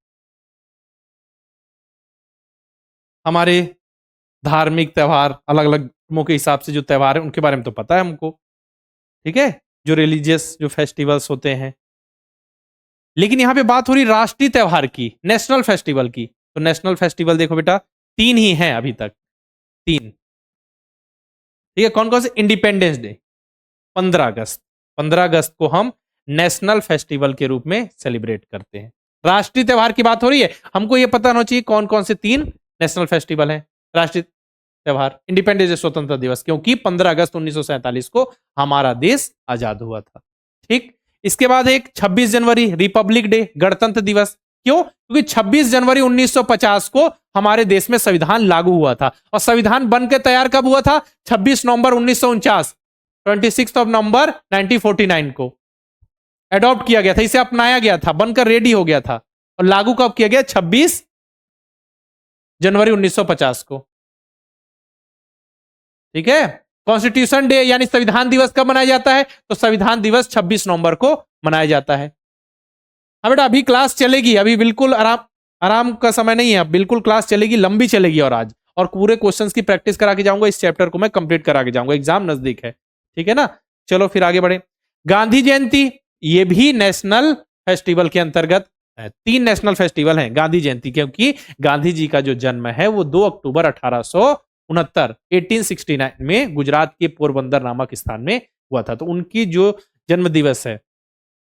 हमारे धार्मिक त्योहार, अलग अलग धर्मों के हिसाब से जो त्योहार है, उनके बारे में तो पता है हमको, ठीक है, जो रिलीजियस जो फेस्टिवल्स होते हैं। लेकिन यहां पे बात हो रही राष्ट्रीय त्योहार की, नेशनल फेस्टिवल की। तो नेशनल फेस्टिवल देखो बेटा 3 ही हैं अभी तक, 3, ठीक है। कौन कौन से? इंडिपेंडेंस डे 15 अगस्त, 15 अगस्त को हम नेशनल फेस्टिवल के रूप में सेलिब्रेट करते हैं। राष्ट्रीय त्योहार की बात हो रही है, हमको यह पता होना चाहिए कौन कौन से 3 नेशनल फेस्टिवल हैं। राष्ट्रीय त्योहार, इंडिपेंडेंस डे स्वतंत्रता दिवस, क्योंकि 15 अगस्त 1947 को हमारा देश आजाद हुआ था, ठीक। इसके बाद एक 26 जनवरी रिपब्लिक डे, गणतंत्र दिवस। क्यों? क्योंकि 26 जनवरी 1950 को हमारे देश में संविधान लागू हुआ था। और संविधान बनकर तैयार कब हुआ था? 26 नवंबर 1949, 26 ऑफ नवंबर 1949 को एडॉप्ट किया गया था, इसे अपनाया गया था, बनकर रेडी हो गया था। और लागू कब किया गया? 26 जनवरी 1950 को, ठीक है। कॉन्स्टिट्यूशन डे यानी संविधान दिवस कब मनाया जाता है? तो संविधान दिवस 26 नवंबर को मनाया जाता है। हाँ बेटा, अभी क्लास चलेगी, अभी बिल्कुल आराम का समय नहीं है, अब बिल्कुल क्लास चलेगी, लंबी चलेगी। और आज और पूरे क्वेश्चंस की प्रैक्टिस करा के जाऊंगा, इस चैप्टर को मैं कंप्लीट करा के जाऊंगा, एग्जाम नजदीक है, ठीक है ना। चलो फिर आगे बढ़े। गांधी जयंती, ये भी नेशनल फेस्टिवल के अंतर्गत है। 3 नेशनल फेस्टिवल हैं गांधी जयंती, क्योंकि गांधी जी का जो जन्म है वो 2 अक्टूबर 1869 में गुजरात के पोरबंदर नामक स्थान में हुआ था। तो उनकी जो जन्म दिवस है,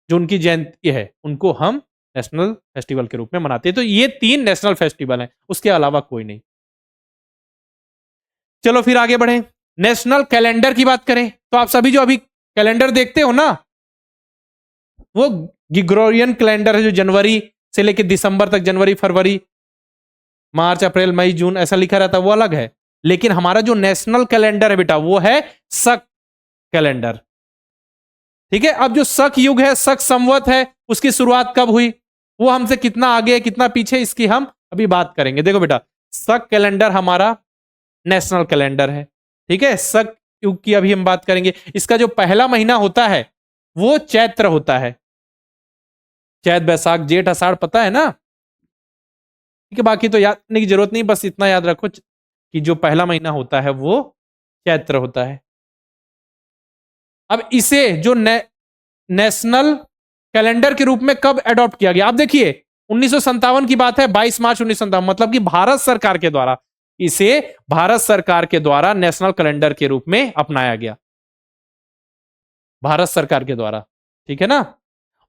जो उनकी जयंती है, उनको हम नेशनल फेस्टिवल के रूप में मनाते हैं। तो ये 3 नेशनल फेस्टिवल हैं, उसके अलावा कोई नहीं। चलो फिर आगे बढ़े। नेशनल कैलेंडर की बात करें, तो आप सभी जो अभी कैलेंडर देखते हो ना, वो ग्रिगोरियन कैलेंडर है, जो जनवरी से लेकर दिसंबर तक, जनवरी फरवरी मार्च अप्रैल मई जून ऐसा लिखा रहता है, वो अलग है। लेकिन हमारा जो नेशनल कैलेंडर है बेटा, वो है शक कैलेंडर, ठीक है। अब जो शक युग है, शक संवत है, उसकी शुरुआत कब हुई, वो हमसे कितना आगे कितना पीछे, इसकी हम अभी बात करेंगे। देखो बेटा, शक कैलेंडर हमारा नेशनल कैलेंडर है, ठीक है। शक युग की अभी हम बात करेंगे। इसका जो पहला महीना होता है वो चैत्र होता है। चैत बैसाख जेठ आषाढ़ पता है ना? ठीक है, बाकी तो याद करने की जरूरत नहीं, बस इतना याद रखो कि जो पहला महीना होता है वो चैत्र होता है। अब इसे जो नेशनल कैलेंडर के रूप में कब एडॉप्ट किया गया? आप देखिए 1957 की बात है, 22 मार्च 1957, मतलब कि भारत सरकार के द्वारा इसे भारत सरकार के द्वारा नेशनल कैलेंडर के रूप में अपनाया गया, भारत सरकार के द्वारा। ठीक है ना?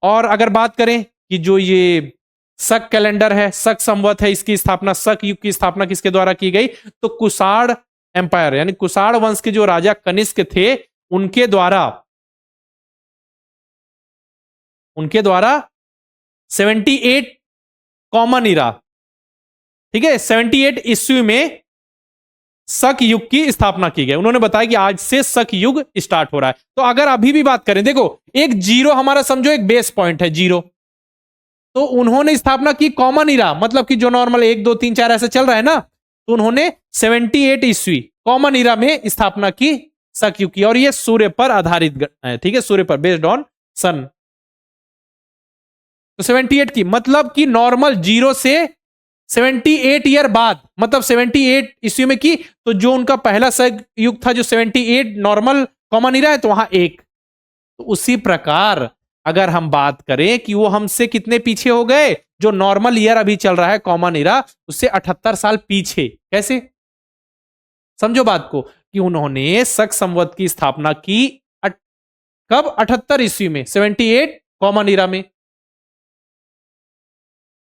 और अगर बात करें कि जो ये शक कैलेंडर है, शक संवत है, इसकी स्थापना, शक युग की स्थापना किसके द्वारा की गई? तो कुषाण एम्पायर यानी कुषाण वंश के जो राजा कनिष्क थे उनके द्वारा, उनके द्वारा 78 कॉमन इरा, ठीक है, 78 ईस्वी में शक युग की स्थापना की गई। उन्होंने बताया कि आज से शक युग स्टार्ट हो रहा है। तो अगर अभी भी बात करें, देखो एक जीरो हमारा समझो एक बेस पॉइंट है, जीरो। तो उन्होंने स्थापना की कॉमन इरा, मतलब कि जो नॉर्मल 1 2 3 4 ऐसे चल रहा है ना, तो उन्होंने 78 ईस्वी कॉमन इरा में स्थापना की शक युग की, और ये सूर्य पर आधारित है। ठीक है, सूर्य पर, बेस्ड ऑन सन। तो 78 की मतलब कि नॉर्मल जीरो से 78 ईयर बाद, मतलब 78 ईस्वी में की, तो जो उनका पहला सग युग था जो 78 नॉर्मल कॉमन ईरा है, तो वहां एक। तो उसी प्रकार अगर हम बात करें कि वो हमसे कितने पीछे हो गए, जो नॉर्मल ईयर अभी चल रहा है कॉमन ईरा, उससे 78 साल पीछे। कैसे? समझो बात को कि उन्होंने शक संवत की स्थापना की कब? 78 ईस्वी में, 78 कॉमन ईरा में।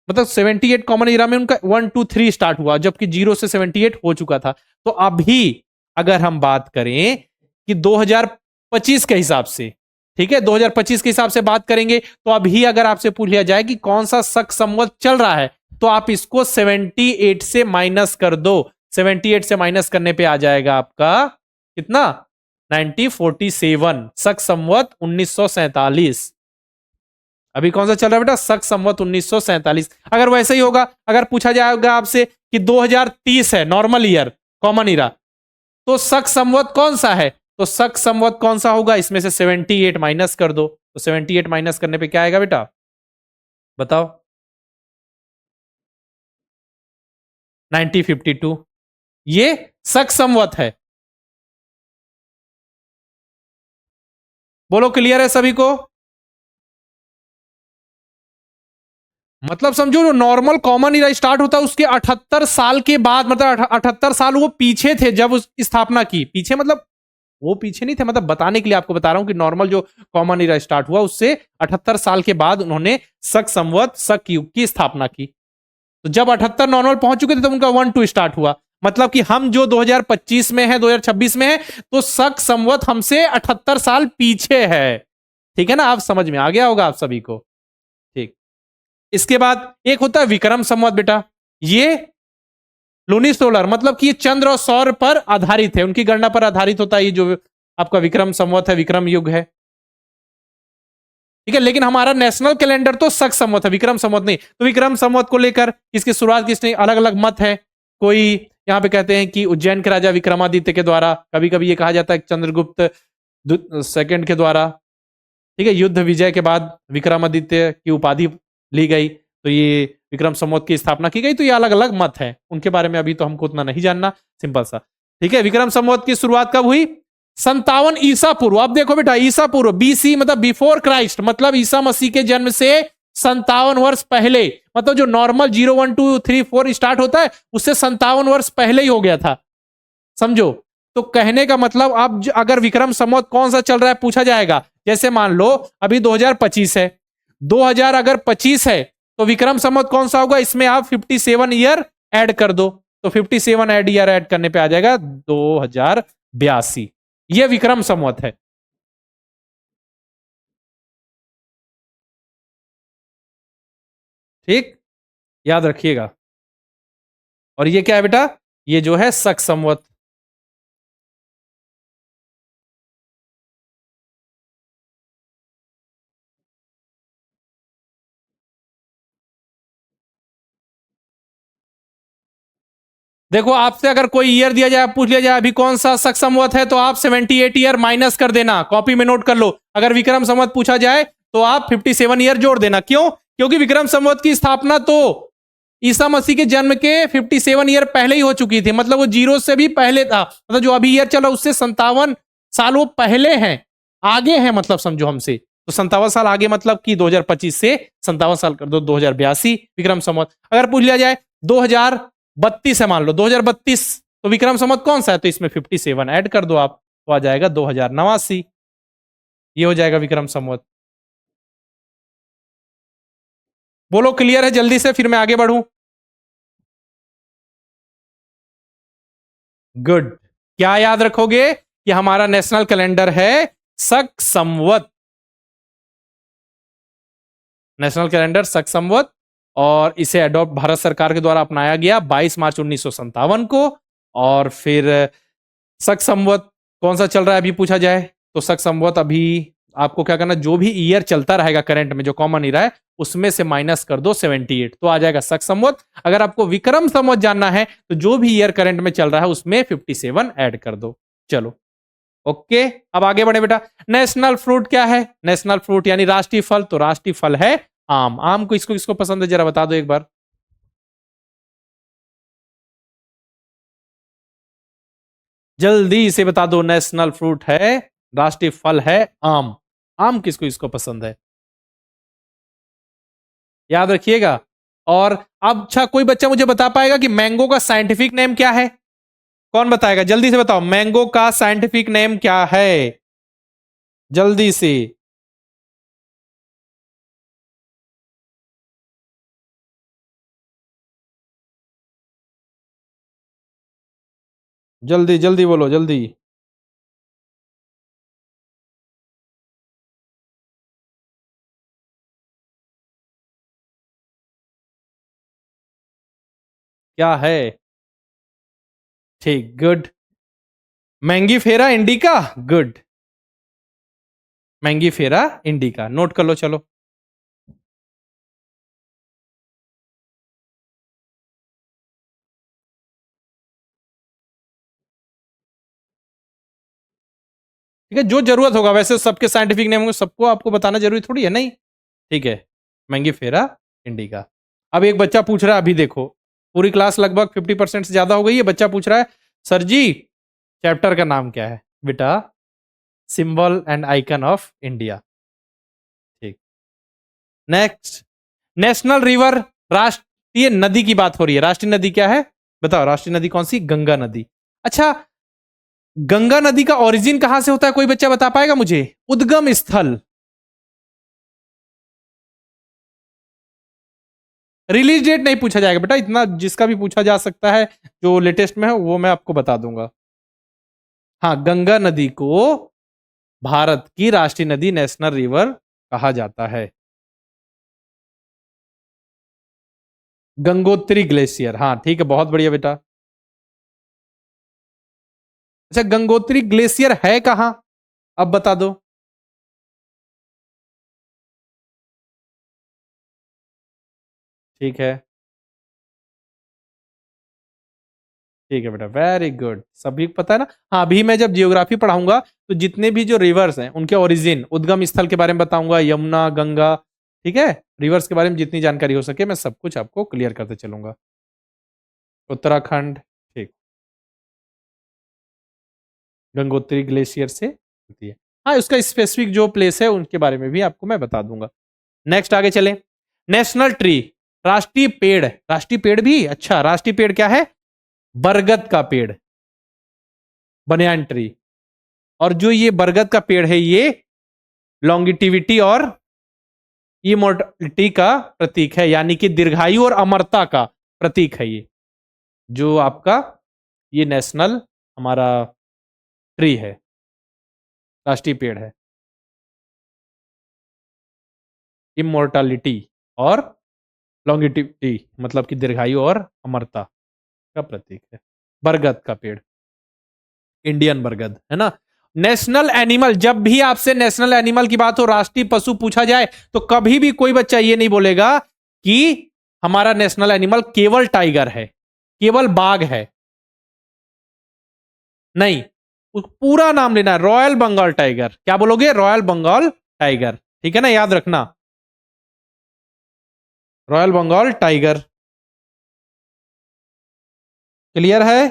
मतलब 78 कॉमन इरा में उनका 1 2 3 स्टार्ट हुआ, जबकि जीरो से 78 हो चुका था। तो अभी अगर हम बात करें कि 2025 के हिसाब से, ठीक है, 2025 के हिसाब से बात करेंगे, तो अभी अगर आपसे पूछ लिया जाए कि कौन सा शक संवत चल रहा है, तो आप इसको 78 से माइनस कर दो। 78 से माइनस करने पे आ जाएगा आपका कितना? 1947, शक संवत 1947। अभी कौन सा चल रहा है बेटा? शक संवत 1947। अगर वैसे ही होगा, अगर पूछा जाएगा आपसे कि 2030 है नॉर्मल ईयर कॉमन ईरा, तो शक संवत कौन सा है? तो शक संवत कौन सा होगा? इसमें से 78 माइनस कर दो, तो 78 माइनस करने पे क्या आएगा बेटा? बताओ। 1952। ये शक संवत है। बोलो, क्लियर है सभी को? मतलब समझो जो नॉर्मल कॉमन इरा स्टार्ट होता है उसके 78 साल के बाद, मतलब 78 साल वो पीछे थे जब उस स्थापना की। पीछे मतलब वो पीछे नहीं थे, मतलब बताने के लिए आपको बता रहा हूं कि नॉर्मल जो कॉमन इरा स्टार्ट हुआ उससे 78 साल के बाद उन्होंने शक संवत, शक युग की स्थापना की। तो जब 78 नॉर्मल पहुंच चुके थे तब उनका 1 2 स्टार्ट हुआ। मतलब कि हम जो 2025 में है, 2026 में है, तो शक संवत हमसे 78 साल पीछे है। ठीक है ना? आप समझ में आ गया होगा आप सभी को। ठीक। इसके बाद एक होता है विक्रम संवत बेटा। ये लूनी सोलर, मतलब कि ये चंद्र और सौर पर आधारित है, उनकी गणना पर आधारित होता है ये जो आपका विक्रम संवत है, विक्रम युग है। ठीक है, लेकिन हमारा नेशनल कैलेंडर तो शक संवत है, विक्रम संवत नहीं। तो विक्रम संवत को लेकर इसकी शुरुआत किसने? अलग अलग मत है। कोई यहाँ पे कहते हैं कि उज्जैन के राजा विक्रमादित्य के द्वारा, कभी कभी ये कहा जाता है चंद्रगुप्त सेकंड के द्वारा। ठीक है, युद्ध विजय के बाद विक्रमादित्य की उपाधि ली गई, तो ये विक्रम संवत की स्थापना की गई। तो ये अलग अलग मत है, उनके बारे में अभी तो हमको उतना नहीं जानना, सिंपल सा। ठीक है, विक्रम संवत की शुरुआत कब हुई? 57 ईसा पूर्व। अब देखो बेटा, ईसा पूर्व, बीसी मतलब बिफोर क्राइस्ट, मतलब ईसा मसीह के जन्म से 57 वर्ष पहले। मतलब जो नॉर्मल 0 1 2 3 4 स्टार्ट होता है उससे 57 वर्ष पहले ही हो गया था। समझो। तो कहने का मतलब अब अगर विक्रम संवत कौन सा चल रहा है पूछा जाएगा, जैसे मान लो अभी 2025 है, 2000 अगर 25 है, तो विक्रम संवत कौन सा होगा? इसमें आप 57 ईयर ऐड कर दो, तो 57 ईयर ऐड करने पे आ जाएगा 2082। ये विक्रम संवत है। ठीक, याद रखिएगा। और ये क्या है बेटा? ये जो है शक संवत। देखो आपसे अगर कोई ईयर दिया जाए, पूछ लिया जाए अभी कौन सा शक संवत है, तो आप 78 ईयर माइनस कर देना, कॉपी में नोट कर लो। अगर विक्रम संवत पूछा जाए तो आप 57 ईयर जोड़ देना। क्यों? क्योंकि विक्रम संवत की स्थापना तो ईसा मसीह के जन्म के 57 ईयर पहले ही हो चुकी थी, मतलब वो जीरो से भी पहले था, मतलब जो अभी ईयर चला उससे 57 साल वो पहले हैं, आगे हैं, मतलब समझो हमसे। तो 57 साल आगे मतलब कि 2025 से 57 साल कर दो, 2082 विक्रम संवत। अगर पूछ लिया जाए 2032 है, मान लो 2032, तो विक्रम संवत कौन सा है, तो इसमें 57 ऐड कर दो आप, तो आ जाएगा 2089। ये हो जाएगा विक्रम संवत। बोलो क्लियर है जल्दी से, फिर मैं आगे बढ़ूं। गुड। क्या याद रखोगे कि हमारा नेशनल कैलेंडर है शक संवत, नेशनल कैलेंडर शक संवत, और इसे अडॉप्ट भारत सरकार के द्वारा अपनाया गया 22 मार्च 1957 को। और फिर शक संवत कौन सा चल रहा है अभी पूछा जाए, तो शक संवत अभी आपको क्या करना, जो भी ईयर चलता रहेगा करंट में, जो कॉमन ईयर है उसमें से माइनस कर दो 78, तो आ जाएगा शक संवत। अगर आपको विक्रम संवत जानना है तो जो भी ईयर करंट में चल रहा है उसमें 57 ऐड कर दो। चलो ओके, अब आगे बढ़े बेटा। नेशनल फ्रूट क्या है? नेशनल फ्रूट यानी राष्ट्रीय फल, तो राष्ट्रीय फल है आम। आम को किसको किसको पसंद है जरा बता दो एक बार। जल्दी से बता दो, नेशनल फ्रूट है, राष्ट्रीय फल है आम। आम किसको किसको पसंद है, याद रखिएगा। और अब अच्छा कोई बच्चा मुझे बता पाएगा कि मैंगो का साइंटिफिक नेम क्या है? कौन बताएगा, जल्दी से बताओ, मैंगो का साइंटिफिक नेम क्या है, जल्दी से। जल्दी जल्दी बोलो जल्दी। क्या है? ठीक, गुड। मैंगी फेरा इंडिका, गुड। मैंगी फेरा इंडिका नोट कर लो, चलो। ठीक है, जो जरूरत होगा, वैसे सबके साइंटिफिक नेम को सबको आपको बताना जरूरी थोड़ी है, नहीं। ठीक है, मैंगी फेरा इंडिका। अब एक बच्चा पूछ रहा है, अभी देखो पूरी क्लास लगभग 50% से ज्यादा हो गई है, बच्चा पूछ रहा है सर जी चैप्टर का नाम क्या है? बेटा symbol and icon of India. ठीक, नेक्स्ट। नेशनल रिवर, राष्ट्रीय नदी की बात हो रही है, राष्ट्रीय नदी क्या है बताओ, राष्ट्रीय नदी कौन सी? गंगा नदी। अच्छा, गंगा नदी का ओरिजिन कहां से होता है, कोई बच्चा बता पाएगा मुझे, उद्गम स्थल। रिलीज डेट नहीं पूछा जाएगा बेटा, इतना जिसका भी पूछा जा सकता है जो लेटेस्ट में है वो मैं आपको बता दूंगा। हाँ, गंगा नदी को भारत की राष्ट्रीय नदी, नेशनल रिवर कहा जाता है। गंगोत्री ग्लेशियर, हाँ ठीक है, बहुत बढ़िया बेटा। अच्छा, गंगोत्री ग्लेशियर है कहां, अब बता दो। ठीक है, ठीक है बेटा, वेरी गुड, सभी को पता है ना। हाँ, अभी मैं जब जियोग्राफी पढ़ाऊंगा तो जितने भी जो रिवर्स हैं उनके ओरिजिन, उद्गम स्थल के बारे में बताऊंगा, यमुना, गंगा, ठीक है, रिवर्स के बारे में जितनी जानकारी हो सके मैं सब कुछ आपको क्लियर करते चलूंगा। उत्तराखंड, ठीक, गंगोत्री ग्लेशियर से होती है। हाँ, उसका स्पेसिफिक जो प्लेस है उनके बारे में भी आपको मैं बता दूंगा। नेक्स्ट आगे चले। नेशनल ट्री, राष्ट्रीय पेड़, राष्ट्रीय पेड़ भी, अच्छा राष्ट्रीय पेड़ क्या है? बरगद का पेड़, बनियान ट्री। और जो ये बरगद का पेड़ है ये लॉन्गिटिविटी और इमोर्टलिटी का प्रतीक है, यानी कि दीर्घायु और अमरता का प्रतीक है ये, जो आपका ये नेशनल हमारा ट्री है, राष्ट्रीय पेड़ है। इमोर्टलिटी और लॉन्गिटिविटी मतलब कि दीर्घायु और अमरता का प्रतीक है, बरगद का पेड़, इंडियन बरगद, है ना। नेशनल एनिमल, जब भी आपसे नेशनल एनिमल की बात हो, राष्ट्रीय पशु पूछा जाए, तो कभी भी कोई बच्चा ये नहीं बोलेगा कि हमारा नेशनल एनिमल केवल टाइगर है, केवल बाघ है। नहीं, पूरा नाम लेना है, रॉयल बंगाल टाइगर। क्या बोलोगे? Royal Bengal tiger. ठीक है ना, याद रखना, रॉयल बंगाल टाइगर। क्लियर है?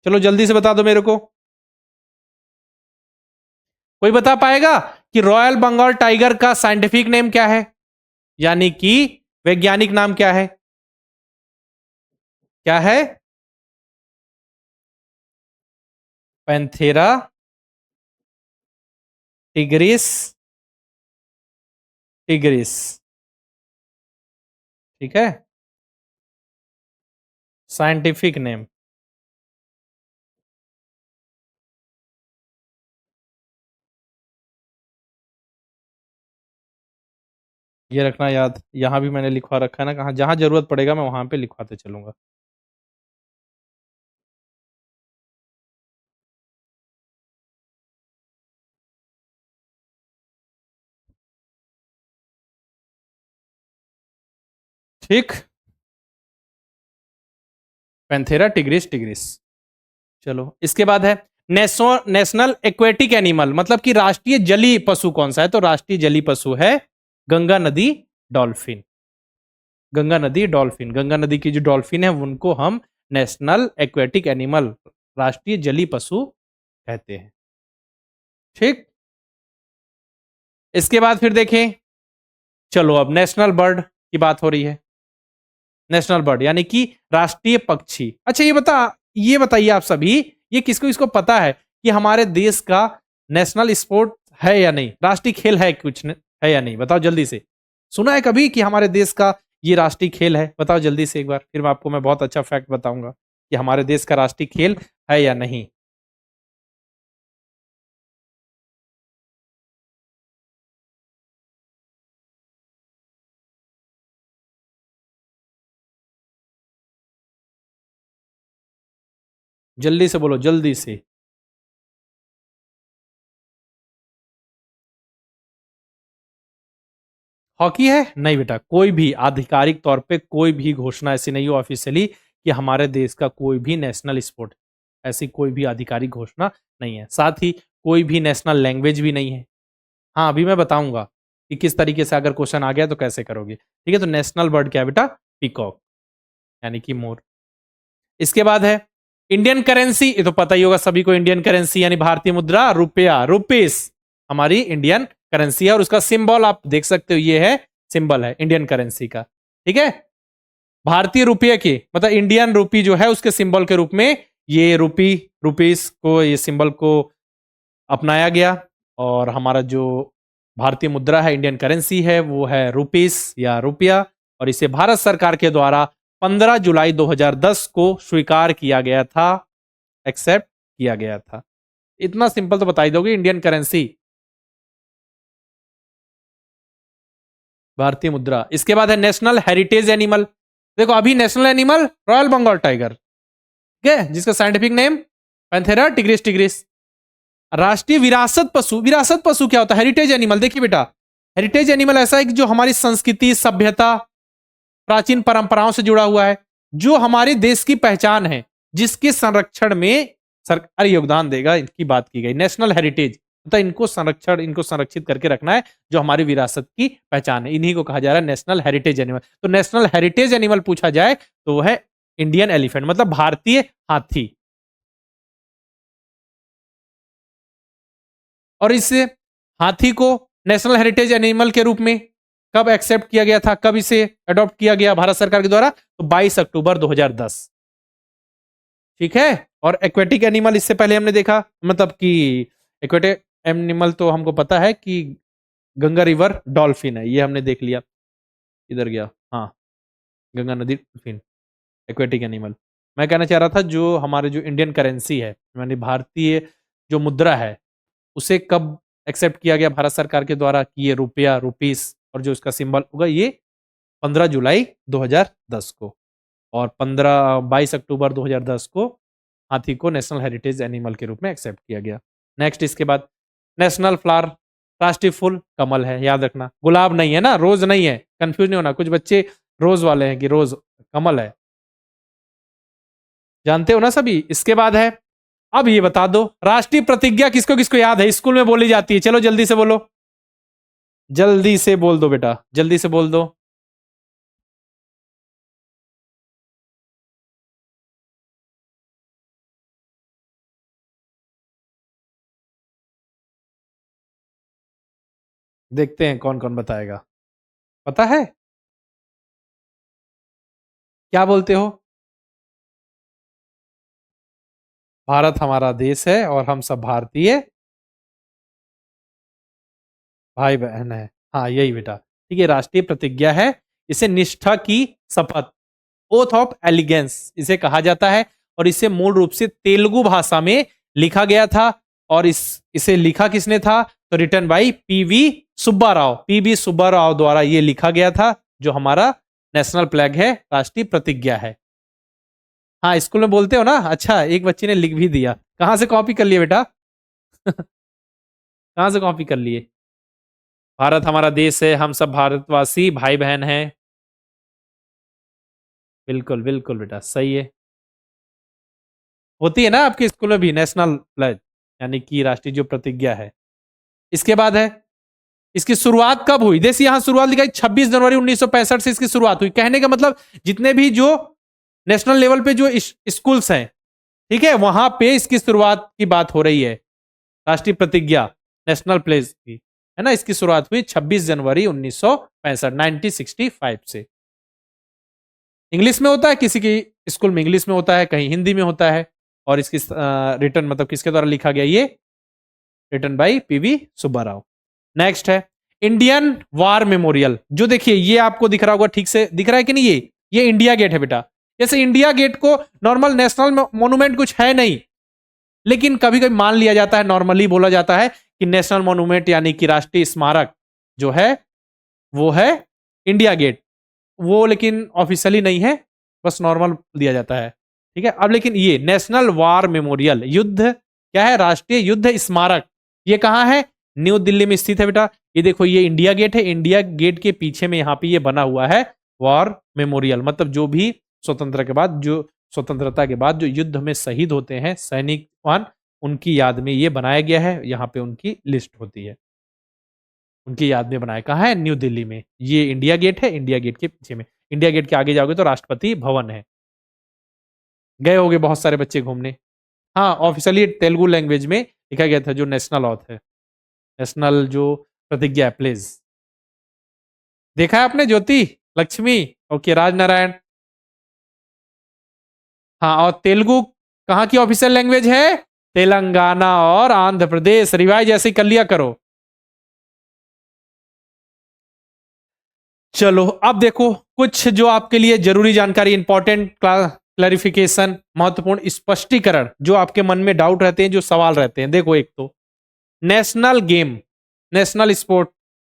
चलो जल्दी से बता दो मेरे को। कोई बता पाएगा कि रॉयल बंगाल टाइगर का साइंटिफिक नेम क्या है, यानी कि वैज्ञानिक नाम क्या है? क्या है? Panthera tigris tigris. ठीक है, साइंटिफिक नेम। ये रखना याद, यहां भी मैंने लिखवा रखा है ना, कहा जहां जरूरत पड़ेगा मैं वहां पे लिखवाते चलूंगा। ठीक, पैंथेरा टिग्रिस टिग्रिस। चलो इसके बाद है नेशनल एक्वेटिक एनिमल, मतलब कि राष्ट्रीय जलीय पशु कौन सा है? तो राष्ट्रीय जलीय पशु है गंगा नदी डॉल्फिन। गंगा नदी डॉल्फिन, गंगा नदी की जो डॉल्फिन है उनको हम नेशनल एक्वेटिक एनिमल, राष्ट्रीय जलीय पशु कहते हैं। ठीक, इसके बाद फिर देखें, चलो अब नेशनल बर्ड की बात हो रही है। नेशनल बर्ड यानी कि राष्ट्रीय पक्षी। अच्छा ये बताइए आप सभी, ये किसको इसको पता है कि हमारे देश का नेशनल स्पोर्ट है या नहीं, राष्ट्रीय खेल है कुछ है या नहीं? बताओ जल्दी से। सुना है कभी कि हमारे देश का ये राष्ट्रीय खेल है? बताओ जल्दी से एक बार, फिर मैं आपको मैं बहुत अच्छा फैक्ट बताऊंगा कि हमारे देश का राष्ट्रीय खेल है या नहीं। जल्दी से बोलो, जल्दी से। हॉकी है? नहीं बेटा, कोई भी आधिकारिक तौर पे कोई भी घोषणा ऐसी नहीं हो ऑफिशियली कि हमारे देश का कोई भी नेशनल स्पोर्ट, ऐसी कोई भी आधिकारिक घोषणा नहीं है। साथ ही कोई भी नेशनल लैंग्वेज भी नहीं है। हाँ, अभी मैं बताऊंगा कि किस तरीके से अगर क्वेश्चन आ गया तो कैसे करोगे। ठीक है, तो नेशनल बर्ड क्या है बेटा? पीकॉक, यानी कि मोर। इसके बाद है इंडियन करेंसी, ये तो पता ही होगा सभी को, इंडियन करेंसी यानी भारतीय मुद्रा, रुपया, रुपीस हमारी इंडियन करेंसी है, और उसका सिंबल आप देख सकते हो, ये है सिंबल है इंडियन करेंसी का। ठीक है, भारतीय रुपये के मतलब इंडियन रूपी जो है उसके सिंबल के रूप में ये रुपीस को, ये सिंबल को अपनाया गया। और हमारा जो भारतीय मुद्रा है, इंडियन करेंसी है, वो है रुपीस या रुपया, और इसे भारत सरकार के द्वारा 15 जुलाई 2010 को स्वीकार किया गया था, एक्सेप्ट किया गया था। इतना सिंपल तो बता ही दोगे, इंडियन करेंसी, भारतीय मुद्रा। इसके बाद है नेशनल हेरिटेज एनिमल। देखो अभी national animal royal Bengal tiger, ठीक है, जिसका scientific name Panthera tigris tigris. राष्ट्रीय विरासत पशु, विरासत पशु क्या होता है? Heritage animal. देखिए बेटा, हेरिटेज एनिमल ऐसा है कि जो हमारी संस्कृति, सभ्यता, प्राचीन परंपराओं से जुड़ा हुआ है, जो हमारे देश की पहचान है, जिसके संरक्षण में सरकार योगदान देगा, इनकी बात की गई। नेशनल हेरिटेज मतलब इनको संरक्षित करके रखना है, जो हमारी विरासत की पहचान है, इन्हीं को कहा जा रहा है नेशनल हेरिटेज एनिमल। तो नेशनल हेरिटेज एनिमल पूछा जाए तो वो है इंडियन एलिफेंट, मतलब भारतीय हाथी। और इस हाथी को नेशनल हेरिटेज एनिमल के रूप में कब एक्सेप्ट किया गया था, कब इसे अडॉप्ट किया गया भारत सरकार के द्वारा? तो 22 अक्टूबर 2010। ठीक है, और एक्वेटिक एनिमल इससे पहले हमने देखा, मतलब कि एक्वेटिक एनिमल तो हमको पता है कि गंगा रिवर डॉल्फिन है, ये हमने देख लिया। इधर गया, हाँ, गंगा नदी डॉल्फिन एक्वेटिक एनिमल। मैं कहना चाह रहा था जो हमारे जो इंडियन करेंसी है, यानी भारतीय जो मुद्रा है, उसे कब एक्सेप्ट किया गया भारत सरकार के द्वारा कि ये रुपया, रुपीस, और जो इसका सिंबल होगा ये 15 जुलाई 2010 को, और 22 अक्टूबर 2010 को हाथी को नेशनल हेरिटेज एनिमल के रूप में एक्सेप्ट किया गया। नेक्स्ट इसके बाद नेशनल फ्लावर, राष्ट्रीय फूल कमल है, याद रखना। गुलाब नहीं है ना, रोज नहीं है, कंफ्यूज नहीं होना, कुछ बच्चे रोज वाले हैं कि रोज, कमल है, जानते हो ना सभी। इसके बाद है, अब ये बता दो राष्ट्रीय प्रतिज्ञा किसको किसको याद है, स्कूल में बोली जाती है, चलो जल्दी से बोलो, जल्दी से बोल दो बेटा, जल्दी से बोल दो। देखते हैं कौन कौन बताएगा, पता है क्या बोलते हो? भारत हमारा देश है और हम सब भारतीय भाई बहन है। हाँ यही बेटा, ठीक है, राष्ट्रीय प्रतिज्ञा है, इसे निष्ठा की शपथ, ओथ ऑफ एलिगेंस इसे कहा जाता है, और इसे मूल रूप से तेलुगु भाषा में लिखा गया था, और इसे लिखा किसने था, तो रिटन बाई पीवी सुब्बा राव, पीवी सुब्बा राव द्वारा ये लिखा गया था, जो हमारा नेशनल फ्लैग है, राष्ट्रीय प्रतिज्ञा है। हाँ स्कूल में बोलते हो ना, अच्छा एक बच्चे ने लिख भी दिया, कहां से कॉपी कर लिए बेटा? कहां से कॉपी कर लिए? भारत हमारा देश है, हम सब भारतवासी भाई बहन हैं, बिल्कुल बिल्कुल बेटा सही है। होती है ना आपके स्कूल में भी नेशनल फ्लैग, यानी कि राष्ट्रीय जो प्रतिज्ञा है। इसके बाद है, इसकी शुरुआत कब हुई, जैसे यहां शुरुआत लिखा है 26 जनवरी 1965 से इसकी शुरुआत हुई, कहने का मतलब जितने भी जो नेशनल लेवल पे जो स्कूल्स हैं, ठीक है, वहां पे इसकी शुरुआत की बात हो रही है, राष्ट्रीय प्रतिज्ञा नेशनल प्लेज की, है ना, इसकी शुरुआत हुई 26 जनवरी 1965 1965 से। इंग्लिश में होता है, किसी की स्कूल में इंग्लिश में होता है, कहीं हिंदी में होता है, और इसकी रिटर्न मतलब किसके द्वारा लिखा गया, ये written by PV Subbarao. Next है इंडियन वार मेमोरियल, जो देखिए ये आपको दिख रहा होगा, ठीक से दिख रहा है कि नहीं, ये इंडिया गेट है बेटा। जैसे इंडिया गेट को नॉर्मल नेशनल मोन्यूमेंट कुछ है नहीं, लेकिन कभी कभी मान लिया जाता है, नॉर्मली बोला जाता है कि नेशनल मोन्यूमेंट यानी कि राष्ट्रीय स्मारक जो है वो है इंडिया गेट, वो लेकिन ऑफिशियली नहीं है, बस नॉर्मल दिया जाता है, ठीक है। अब लेकिन ये नेशनल वार मेमोरियल, युद्ध क्या है, राष्ट्रीय युद्ध स्मारक, ये कहाँ है, न्यू दिल्ली में स्थित है बेटा। ये देखो ये इंडिया गेट है, इंडिया गेट के पीछे में यहाँ पे ये बना हुआ है वॉर मेमोरियल, मतलब जो भी स्वतंत्रता के बाद जो युद्ध में शहीद होते हैं सैनिक, उनकी याद में ये बनाया गया है, यहाँ पे उनकी लिस्ट होती है, उनकी याद में बनाया, कहा है, न्यू दिल्ली में। ये इंडिया गेट है, इंडिया गेट के पीछे में, इंडिया गेट के आगे जाओगे तो राष्ट्रपति भवन है, गए होगे बहुत सारे बच्चे घूमने। हाँ ऑफिशियली तेलुगु लैंग्वेज में लिखा गया था, जो नेशनल ऑथ है, नेशनल जो प्रतिज्ञा प्लेज, देखा है आपने, ज्योति लक्ष्मी, ओके, राजनारायण। हाँ और तेलुगु कहाँ की ऑफिशियल लैंग्वेज है, तेलंगाना और आंध्र प्रदेश, रिवाइज ऐसे कर लिया करो। चलो अब देखो कुछ जो आपके लिए जरूरी जानकारी, इंपॉर्टेंट क्लैरिफिकेशन, महत्वपूर्ण स्पष्टीकरण, जो आपके मन में डाउट रहते हैं, जो सवाल रहते हैं। देखो एक तो नेशनल गेम, नेशनल स्पोर्ट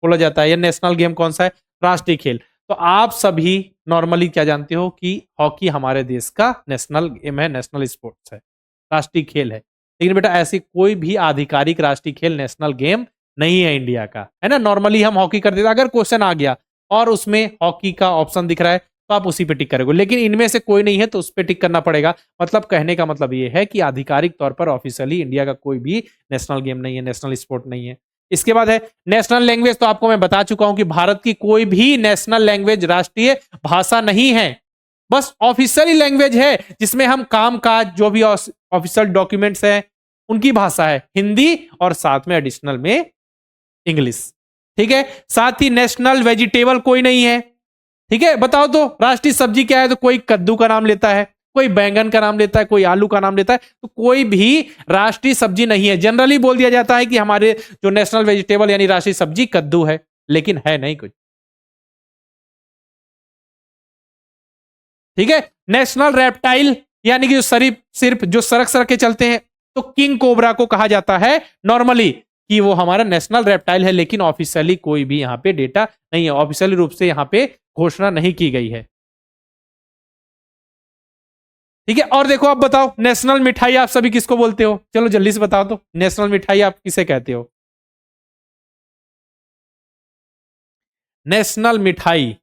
बोला जाता है, या नेशनल गेम कौन सा है, राष्ट्रीय खेल। तो आप सभी नॉर्मली क्या जानते हो कि हॉकी हमारे देश का नेशनल गेम है, नेशनल स्पोर्ट्स है, राष्ट्रीय खेल है। लेकिन बेटा ऐसी कोई भी आधिकारिक राष्ट्रीय खेल नेशनल गेम नहीं है इंडिया का, है ना। नॉर्मली हम हॉकी करते थे, अगर क्वेश्चन आ गया और उसमें हॉकी का ऑप्शन दिख रहा है तो आप उसी पे टिक करोगे, लेकिन इनमें से कोई नहीं है तो उस पर टिक करना पड़ेगा। मतलब कहने का मतलब ये है कि आधिकारिक तौर पर ऑफिशियली इंडिया का कोई भी नेशनल गेम नहीं है, नेशनल स्पोर्ट नहीं है। इसके बाद है नेशनल लैंग्वेज, तो आपको मैं बता चुका हूं कि भारत की कोई भी नेशनल लैंग्वेज राष्ट्रीय भाषा नहीं है, बस ऑफिशियली लैंग्वेज है, जिसमें हम काम काज जो भी ऑफिशियल डॉक्यूमेंट्स हैं उनकी भाषा है हिंदी, और साथ में एडिशनल में इंग्लिश, ठीक है। साथ ही नेशनल वेजिटेबल कोई नहीं है, ठीक है। बताओ तो राष्ट्रीय सब्जी क्या है, तो कोई कद्दू का नाम लेता है, कोई बैंगन का नाम लेता है, कोई आलू का नाम लेता है, तो कोई भी राष्ट्रीय सब्जी नहीं है। जनरली बोल दिया जाता है कि हमारे जो नेशनल वेजिटेबल यानी राष्ट्रीय सब्जी कद्दू है, लेकिन है नहीं कुछ, ठीक है। नेशनल रेप्टाइल यानी कि जो सिर्फ जो सड़क सड़क के चलते हैं, तो किंग कोबरा को कहा जाता है नॉर्मली कि वो हमारा नेशनल रेप्टाइल है, लेकिन ऑफिशियली कोई भी यहाँ पे डेटा नहीं है, ऑफिशियली रूप से यहाँ पे घोषणा नहीं की गई है, ठीक है। और देखो आप बताओ नेशनल मिठाई आप सभी किसको बोलते हो, चलो जल्दी से बताओ तो, नेशनल मिठाई आप किसे कहते हो? नेशनल मिठाई,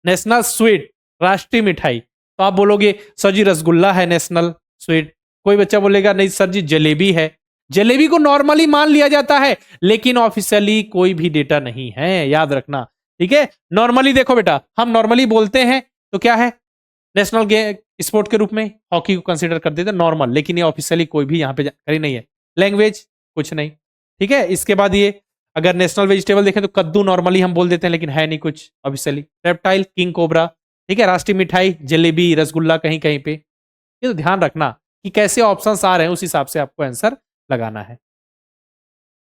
नेशनल स्वीट, राष्ट्रीय मिठाई। तो आप बोलोगे सर जी रसगुल्ला है नेशनल स्वीट, कोई बच्चा बोलेगा नहीं सर जी जलेबी है। जलेबी को नॉर्मली मान लिया जाता है, लेकिन ऑफिशियली कोई भी डेटा नहीं है, याद रखना। ठीक है, नॉर्मली देखो बेटा, हम नॉर्मली बोलते हैं तो क्या है, नेशनल स्पोर्ट के रूप में हॉकी को कंसीडर कर देते हैं नॉर्मल, लेकिन ये ऑफिशियली कोई भी यहाँ पे जानकारी नहीं है। लैंग्वेज कुछ नहीं। ठीक है, इसके बाद ये अगर नेशनल वेजिटेबल देखें तो कद्दू नॉर्मली हम बोल देते हैं, लेकिन है नहीं कुछ ऑफिशियली। Reptile king cobra. ठीक है, राष्ट्रीय मिठाई जलेबी रसगुल्ला कहीं कहीं पे। ये तो ध्यान रखना कि कैसे ऑप्शंस आ रहे हैं, उस हिसाब से आपको आंसर लगाना है।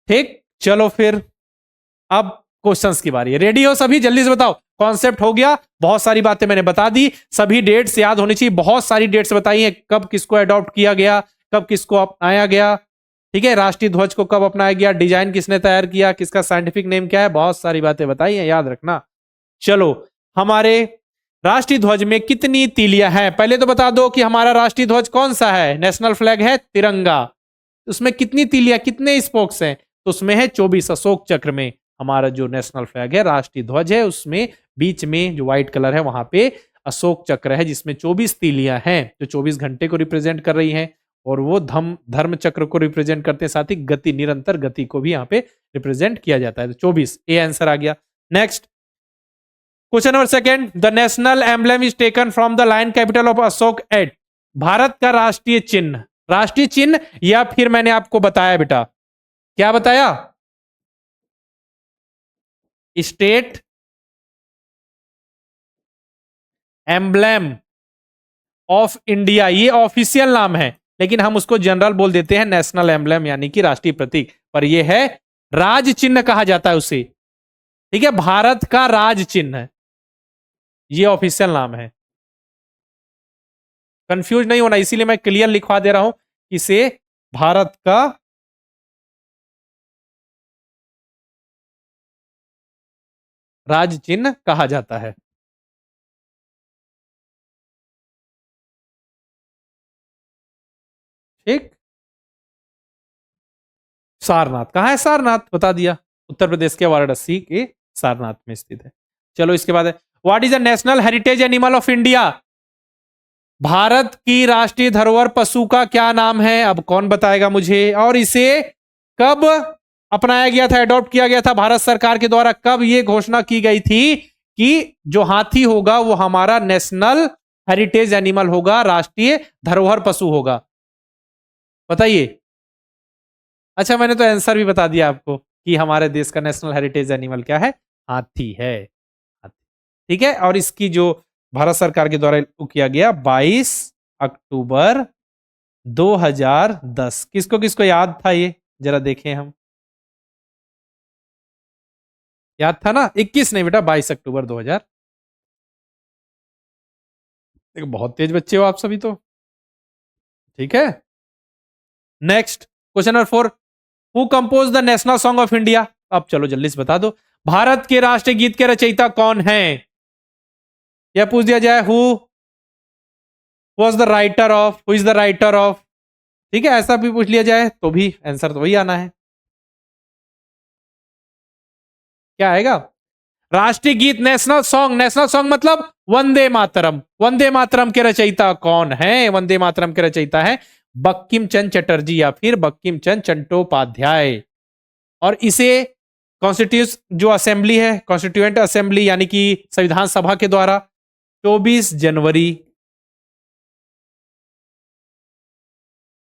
ठीक, चलो फिर अब क्वेश्चंस की बारी है। रेडी हो सभी, जल्दी से बताओ। कॉन्सेप्ट हो गया, बहुत सारी बातें मैंने बता दी, सभी डेट्स याद होनी चाहिए। बहुत सारी डेट्स बताई हैं, कब किसको अडॉप्ट किया गया, कब किसको अपनाया गया। ठीक है, राष्ट्रीय ध्वज को कब अपनाया गया, डिजाइन किसने तैयार किया, किसका साइंटिफिक नेम क्या है, बहुत सारी बातें बताई हैं, याद रखना। चलो, हमारे राष्ट्रीय ध्वज में कितनी तीलियां हैं, पहले तो बता दो कि हमारा राष्ट्रीय ध्वज कौन सा है। नेशनल फ्लैग है तिरंगा, उसमें कितनी तीलियां, कितने स्पोक्स हैं, तो उसमें है 24। अशोक चक्र में हमारा जो नेशनल फ्लैग है, राष्ट्रीय ध्वज है, उसमें बीच में जो व्हाइट कलर है वहां पे अशोक चक्र है, जिसमें 24 तीलियां हैं, जो 24 घंटे को रिप्रेजेंट कर रही हैं, और वो धर्म चक्र को रिप्रेजेंट करते हैं, साथ ही गति, निरंतर गति को भी यहाँ पे रिप्रेजेंट किया जाता है। तो 24 ए आंसर आ गया। Next question number second, the national emblem is taken from the lion capital of Ashoka at. Bharat का राष्ट्रीय चिन्ह, राष्ट्रीय चिन्ह, या फिर मैंने आपको बताया बेटा, क्या बताया, स्टेट एम्बलम ऑफ इंडिया, ये ऑफिशियल नाम है, लेकिन हम उसको जनरल बोल देते हैं नेशनल एम्बलम, यानी कि राष्ट्रीय प्रतीक, पर यह है राज चिन्ह कहा जाता है उसे। ठीक है, भारत का राज चिन्ह है, ये ऑफिशियल नाम है। कंफ्यूज नहीं होना, इसीलिए मैं क्लियर लिखवा दे रहा हूं, इसे भारत का राज चिन्ह कहा जाता है। ठीक, सारनाथ कहाँ है, सारनाथ बता दिया, उत्तर प्रदेश के वाराणसी के सारनाथ में स्थित है। चलो, इसके बाद what is the national heritage animal of India. Bharat की राष्ट्रीय धरोहर पशु का क्या नाम है, अब कौन बताएगा मुझे, और इसे कब अपनाया गया था, अडॉप्ट किया गया था भारत सरकार के द्वारा, कब यह घोषणा की गई थी कि जो हाथी होगा वो हमारा नेशनल हेरिटेज एनिमल होगा, राष्ट्रीय धरोहर पशु होगा, बताइए। अच्छा, मैंने तो आंसर भी बता दिया आपको कि हमारे देश का नेशनल हेरिटेज एनिमल क्या है, हाथी है। ठीक है, और इसकी जो भारत सरकार के द्वारा किया गया 22 अक्टूबर 2010। किसको किसको याद था ये, जरा देखें हम, याद था ना, 21 नहीं बेटा, 22 अक्टूबर 2000। देखो, बहुत तेज बच्चे हो आप सभी तो। ठीक है, next question number 4, who compose the national song of India. अब चलो जल्दी से बता दो, भारत के राष्ट्रीय गीत के रचयिता कौन हैं, यह पूछ दिया जाए, who was the writer of, who is the writer of. ठीक है, ऐसा भी पूछ लिया जाए तो भी आंसर तो वही आना है। क्या आएगा, राष्ट्रीय गीत, नेशनल सॉन्ग, नेशनल सॉन्ग मतलब वंदे मातरम। वंदे मातरम के रचयिता कौन है, वंदे मातरम के रचयिता है बंकिम चंद्र चटर्जी, या फिर बंकिम चंद्र चट्टोपाध्याय। और इसे कॉन्स्टिट्यूट जो असेंबली है, कॉन्स्टिट्यूएंट असेंबली यानी कि संविधान सभा के द्वारा 24 जनवरी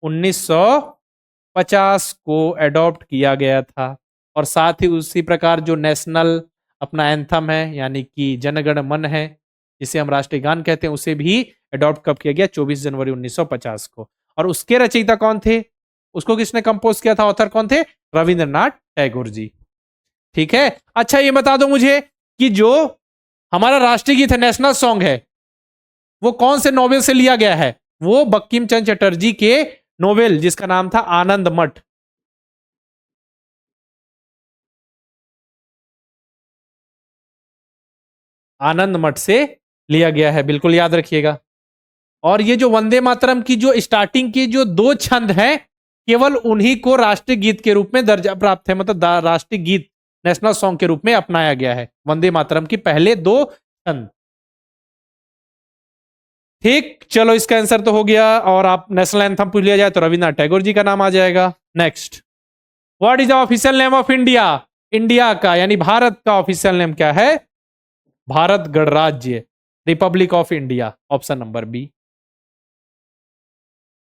1950 को एडॉप्ट किया गया था। और साथ ही उसी प्रकार जो नेशनल अपना एंथम है, यानी कि जनगण मन है, जिसे हम राष्ट्रीय गान कहते हैं, उसे भी एडॉप्ट कब किया गया, 24 जनवरी 1950 को। और उसके रचयिता कौन थे, उसको किसने कंपोज किया था, ऑथर कौन थे, रविंद्रनाथ टैगोर जी। ठीक है, अच्छा ये बता दो मुझे कि जो हमारा राष्ट्रीय गीत है, नेशनल सॉन्ग है, वो कौन से नोवेल से लिया गया है, वो बंकिम चंद्र चटर्जी के नोवेल जिसका नाम था आनंद मठ। आनंद मठ से लिया गया है, बिल्कुल याद रखिएगा। और ये जो वंदे मातरम की जो स्टार्टिंग की जो 2 छंद हैं, केवल उन्हीं को राष्ट्रीय गीत के रूप में दर्जा प्राप्त है, मतलब राष्ट्रीय गीत नेशनल सॉन्ग के रूप में अपनाया गया है। वंदे मातरम की पहले 2 छंद। ठीक, चलो इसका आंसर तो हो गया। और आप नेशनल एंथम पूछ लिया जाए तो रविन्द्रनाथ टैगोर जी का नाम आ जाएगा। Next, what is the official name of India? India का यानी भारत का ऑफिशियल नेम क्या है? भारत गणराज्य, republic of India. Option number B.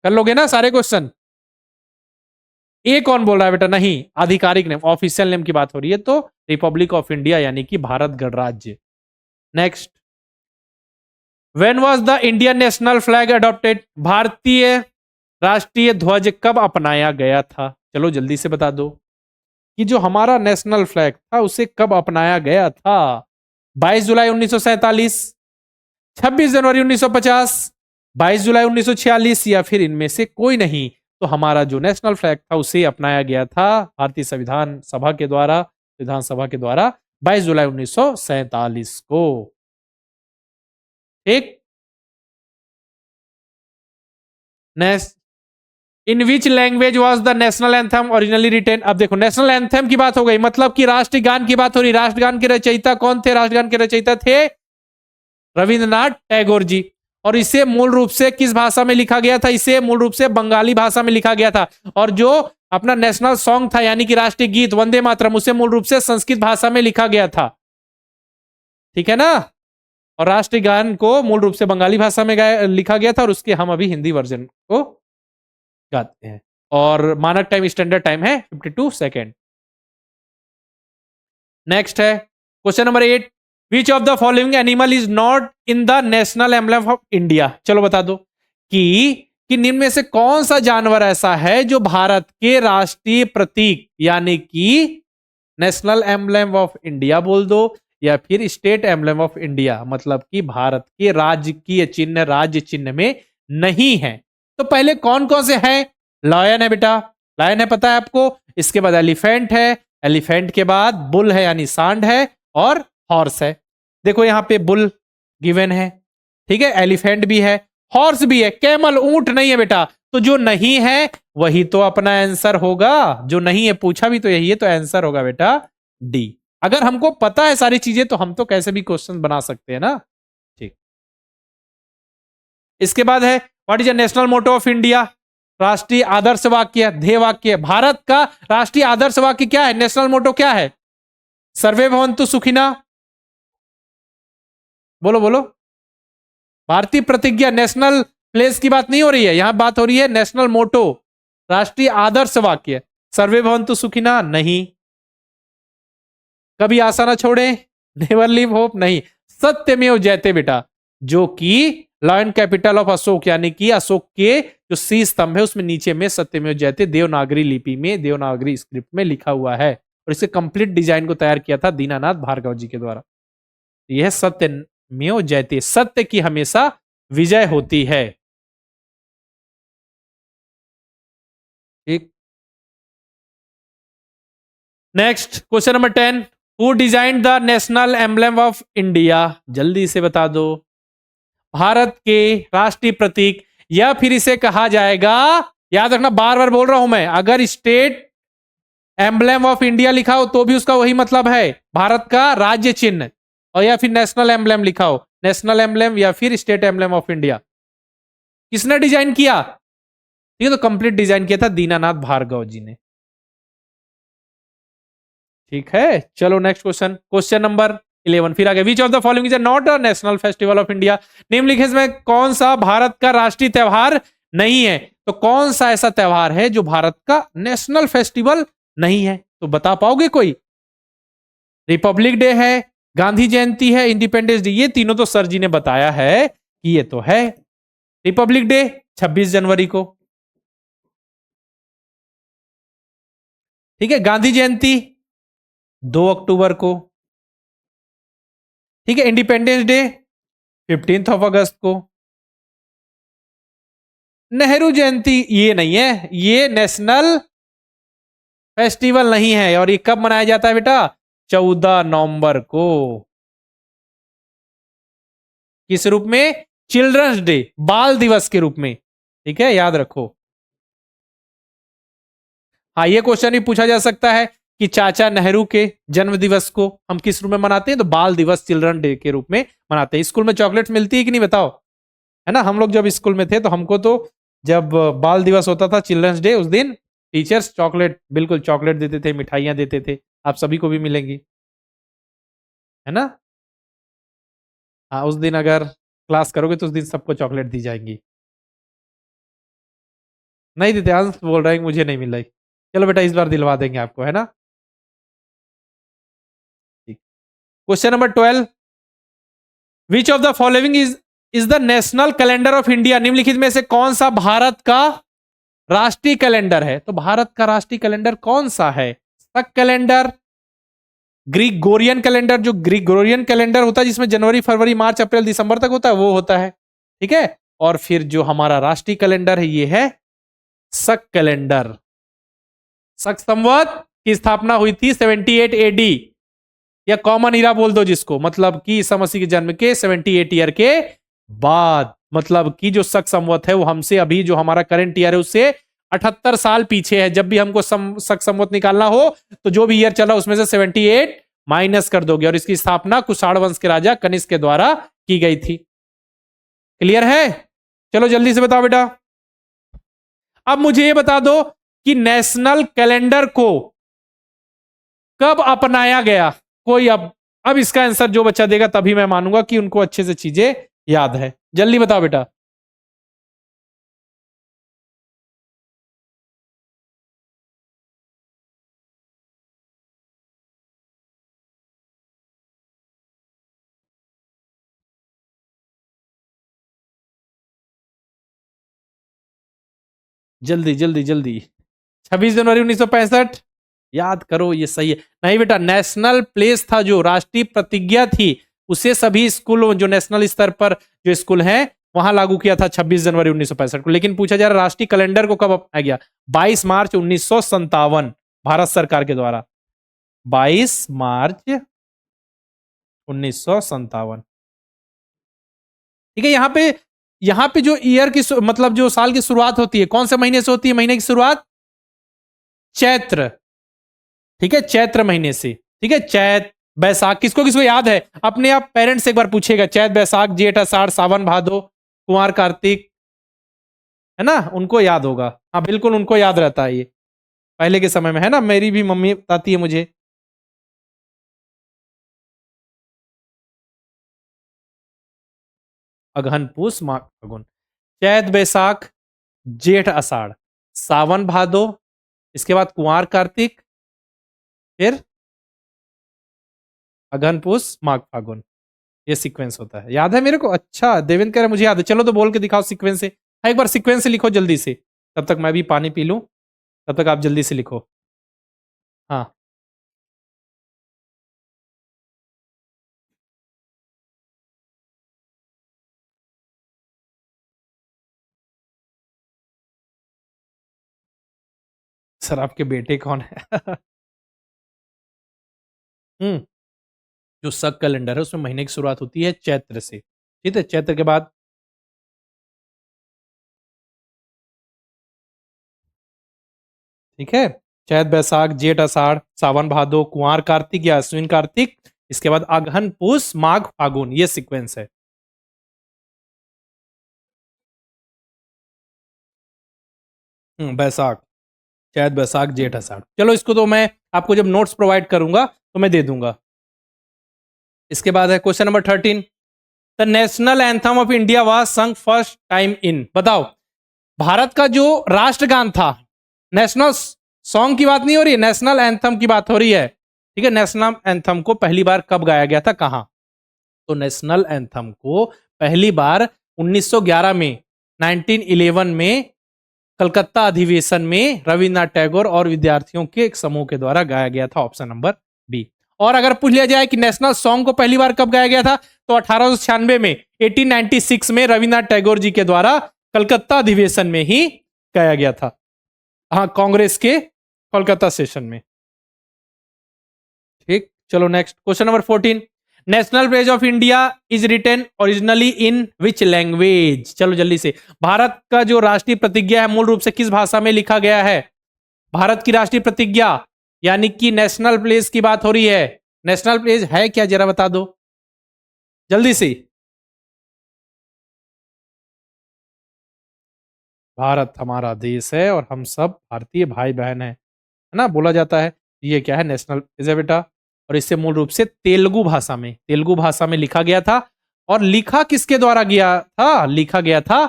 कर लोगे ना सारे क्वेश्चन? ए कौन बोल रहा है बेटा? नहीं, आधिकारिक नेम, ऑफिशियल नेम की बात हो रही है तो रिपब्लिक ऑफ इंडिया यानी कि भारत गणराज्य। Next, when was the Indian national flag adopted? भारतीय राष्ट्रीय ध्वज कब अपनाया गया था? चलो जल्दी से बता दो कि जो हमारा नेशनल फ्लैग था उसे कब अपनाया गया था? 22 जुलाई 1947, 26 जनवरी 1950, 22 जुलाई 1946 या फिर इनमें से कोई नहीं? तो हमारा जो नेशनल फ्लैग था उसे अपनाया गया था भारतीय संविधान सभा के द्वारा, विधानसभा के द्वारा 22 जुलाई 1947 को। एक in which language was the national anthem originally written? अब देखो, नेशनल एंथम की बात हो गई, मतलब कि राष्ट्रगान की बात हो रही। राष्ट्रगान के रचयिता कौन थे? राष्ट्रगान के रचयिता थे रविंद्रनाथ टैगोर जी। और इसे मूल रूप से किस भाषा में लिखा गया था? इसे मूल रूप से बंगाली भाषा में लिखा गया था। और जो अपना नेशनल सॉन्ग था यानी कि राष्ट्रीय गीत वंदे मातरम, उसे मूल रूप से संस्कृत भाषा में लिखा गया था। ठीक है ना? और राष्ट्रीय गान को मूल रूप से बंगाली भाषा में लिखा गया था और उसके हम अभी हिंदी वर्जन को गाते हैं। और मानक टाइम, स्टैंडर्ड टाइम है 52 सेकेंड। नेक्स्ट है question number 8, which of the following animal is not in the national emblem of India? चलो बता दो कि निम्न में से कौन सा जानवर ऐसा है जो भारत के राष्ट्रीय प्रतीक यानी कि नेशनल एम्बलम ऑफ इंडिया बोल दो या फिर स्टेट एम्बलम ऑफ इंडिया, मतलब कि भारत के राजकीय चिन्ह, राज्य चिन्ह में नहीं है। तो पहले कौन कौन से हैं? लायन है बेटा, लायन है, पता है आपको। इसके बाद एलिफेंट है, एलिफेंट के बाद बुल है यानी सांड है, और हॉर्स है। देखो यहां पे बुल गिवन है, ठीक है, एलिफेंट भी है, हॉर्स भी है, कैमल ऊंट नहीं है बेटा। तो जो नहीं है वही तो अपना आंसर होगा। जो नहीं है, पूछा भी तो यही है, तो आंसर होगा बेटा डी। अगर हमको पता है सारी चीजें तो हम तो कैसे भी क्वेश्चन बना सकते हैं ना। ठीक, इसके बाद है what is the national motto of India? राष्ट्रीय आदर्श वाक्य, ध्येय वाक्य। भारत का राष्ट्रीय आदर्श वाक्य क्या है? नेशनल मोटो क्या है? सर्वे भवन्तु सुखिना। बोलो बोलो। भारतीय प्रतिज्ञा, नेशनल प्लेस की बात नहीं हो रही है, यहां बात हो रही है नेशनल मोटो, राष्ट्रीय आदर्श वाक्य। सर्वे भवन्तु सुखिना नहीं। कभी आशा ना छोड़े, नेवर लीव होप नहीं। सत्यमेव जयते बेटा, जो कि लॉयन कैपिटल ऑफ अशोक यानी कि अशोक के जो सी स्तंभ है उसमें नीचे में सत्यमेव जयते देवनागरी लिपि में, देवनागरी स्क्रिप्ट में लिखा हुआ है। और इसके कंप्लीट डिजाइन को तैयार किया था दीनानाथ भार्गव जी के द्वारा। यह सत्यमेव जयते, सत्य की हमेशा विजय होती है। ठीक, next question number 10, who design the national emblem of India? जल्दी से बता दो। भारत के राष्ट्रीय प्रतीक, या फिर इसे कहा जाएगा, याद रखना बार बार बोल रहा हूं मैं, अगर स्टेट एम्बलम ऑफ इंडिया लिखा हो तो भी उसका वही मतलब है, भारत का राज्य चिन्ह। और या फिर नेशनल एम्बलम लिखा हो, नेशनल एम्बलम या फिर स्टेट एम्बलम ऑफ इंडिया। किसने डिजाइन किया? ठीक है, तो कंप्लीट डिजाइन किया था दीनानाथ भार्गव जी ने। ठीक है, चलो नेक्स्ट क्वेश्चन, क्वेश्चन नंबर 11 फिर आगे। Which of the following is not a national festival of India? निम्नलिखित में कौन सा भारत का राष्ट्रीय त्योहार नहीं है? तो कौन सा ऐसा त्योहार है जो भारत का नेशनल फेस्टिवल नहीं है? तो बता पाओगे कोई? रिपब्लिक डे है, गांधी जयंती है, इंडिपेंडेंस डे, ये तीनों तो सर जी ने बताया है कि ये तो है। रिपब्लिक डे 26 जनवरी को, ठीक है, गांधी जयंती 2 अक्टूबर को, ठीक है, इंडिपेंडेंस डे 15 अगस्त को, नेहरू जयंती ये नहीं है, ये नेशनल फेस्टिवल नहीं है। और ये कब मनाया जाता है बेटा? 14 नवंबर को। किस रूप में? चिल्ड्रंस डे, बाल दिवस के रूप में। ठीक है, याद रखो। हाँ, ये क्वेश्चन भी पूछा जा सकता है कि चाचा नेहरू के जन्म दिवस को हम किस रूप में मनाते हैं? तो बाल दिवस, चिल्ड्रन डे के रूप में मनाते हैं। स्कूल में चॉकलेट्स मिलती है कि नहीं बताओ? है ना, हम लोग जब स्कूल में थे तो हमको तो जब बाल दिवस होता था, चिल्ड्रंस डे, उस दिन टीचर्स चॉकलेट, बिल्कुल चॉकलेट देते थे, मिठाइयां देते थे। आप सभी को भी मिलेंगी, है ना? हाँ, उस दिन अगर क्लास करोगे तो उस दिन सबको चॉकलेट दी जाएंगी। नहीं देते, अंश बोल रहे हैं मुझे नहीं मिल रही। चलो बेटा, इस बार दिलवा देंगे आपको, है ना? Question number 12, which of the following is the national calendar of India? निम्नलिखित में से कौन सा भारत का राष्ट्रीय कैलेंडर है? तो भारत का राष्ट्रीय कैलेंडर कौन सा है? शक कैलेंडर, ग्रिगोरियन कैलेंडर, जो ग्रिगोरियन कैलेंडर होता है जिसमें जनवरी, फरवरी, मार्च, अप्रैल, दिसंबर तक होता है, वो होता है। ठीक है, और फिर जो हमारा राष्ट्रीय कैलेंडर है ये है शक कैलेंडर। शक संवत की स्थापना हुई थी 78 एडी, या कॉमन इरा बोल दो जिसको, मतलब कि ईसा मसीह के जन्म के 78 ईयर के बाद, मतलब कि जो शक संवत है वो हमसे अभी जो हमारा करंट ईयर है उससे 78 साल पीछे है। जब भी हमको शक संवत निकालना हो तो जो भी ईयर चला उसमें से 78 माइनस कर दोगे। और इसकी स्थापना कुषाण वंश के राजा कनिष्क के द्वारा की गई थी। क्लियर है? चलो जल्दी से बताओ बेटा। अब मुझे ये बता दो कि नेशनल कैलेंडर को कब अपनाया गया? कोई अब इसका आंसर जो बच्चा देगा तभी मैं मानूंगा कि उनको अच्छे से चीजें याद है। जल्दी बताओ बेटा। जल्दी जल्दी जल्दी। 26 जनवरी 1965। याद करो, ये सही है। नहीं बेटा, नेशनल प्लेस था, जो राष्ट्रीय प्रतिज्ञा थी उसे सभी स्कूलों, जो नेशनल स्तर पर जो स्कूल हैं वहां लागू किया था 26 जनवरी 1965 को। लेकिन पूछा जा रहा राष्ट्रीय कैलेंडर को कब अपनाया गया? 22 मार्च 1957 भारत सरकार के द्वारा। 22 मार्च 1957। ठीक है, यहाँ पे जो ईयर की मतलब जो साल की शुरुआत होती है कौन से महीने से होती है? महीने की शुरुआत चैत्र। ठीक है, चैत्र महीने से। ठीक है, चैत बैसाख, किसको किसको याद है? अपने आप पेरेंट्स से एक बार पूछेगा, चैत बैसाख जेठ आषाढ़ सावन भादो कुंवर कार्तिक, है ना, उनको याद होगा। हाँ बिल्कुल, उनको याद रहता है ये पहले के समय में, है ना, मेरी भी मम्मी बताती है मुझे। अगहन पूस माघ फागुन, चैत बैसाख जेठ आषाढ़ सावन भादो, इसके बाद कुंवर कार्तिक, फिर अगहन पूस माघ फागुन। ये सीक्वेंस होता है। याद है मेरे को? अच्छा, देवेंद्र कह रहे मुझे याद है। चलो तो बोल के दिखाओ सीक्वेंस से। हाँ, एक बार सीक्वेंस से लिखो जल्दी से, तब तक मैं भी पानी पी लूं। तब तक आप जल्दी से लिखो। हाँ, सर आपके बेटे कौन है? हम्म, जो शक कैलेंडर है उसमें महीने की शुरुआत होती है चैत्र से। ठीक है, चैत्र के बाद ठीक है, चैत बैसाख जेठ आषाढ़ सावन भादो कुंवर कार्तिक या अश्विन कार्तिक, इसके बाद अगहन पूस माघ फागुन, ये सीक्वेंस है। बैसाख, चैत बैसाख जेठ आषाढ़। चलो इसको तो मैं आपको जब नोट्स प्रोवाइड करूंगा तो मैं दे दूंगा। इसके बाद है question number 13, the national anthem of India was संग फर्स्ट टाइम इन। बताओ, भारत का जो राष्ट्रगान था, नेशनल सॉन्ग की बात नहीं हो रही है, नेशनल एंथम की बात हो रही है। ठीक है, नेशनल एंथम को पहली बार कब गाया गया था, कहां? तो नेशनल एंथम को पहली बार 1911 में, 1911 में कलकत्ता अधिवेशन में रविन्द्रनाथ टैगोर और विद्यार्थियों के एक समूह के द्वारा गाया गया था। Option number B. और अगर पूछ लिया जाए कि नेशनल सॉन्ग को पहली बार कब गाया गया था, तो 1896 में, 1896 में रविन्द्रनाथ टैगोर जी के द्वारा कलकत्ता अधिवेशन में ही गाया गया था। हाँ, कांग्रेस के कोलकाता सेशन में। ठीक, चलो next question number 14, national flag of India is written originally in which language? चलो जल्दी से। भारत का जो राष्ट्रीय प्रतिज्ञा है मूल रूप से किस भाषा में लिखा गया है? भारत की राष्ट्रीय प्रतिज्ञा यानी कि नेशनल प्लेस की बात हो रही है। नेशनल प्लेस है क्या, जरा बता दो जल्दी से। भारत हमारा देश है और हम सब भारतीय भाई बहन हैं, है ना, बोला जाता है। ये क्या है, नेशनल प्लेस है बेटा। और इसे मूल रूप से तेलुगु भाषा में लिखा गया था। और लिखा किसके द्वारा गया था? लिखा गया था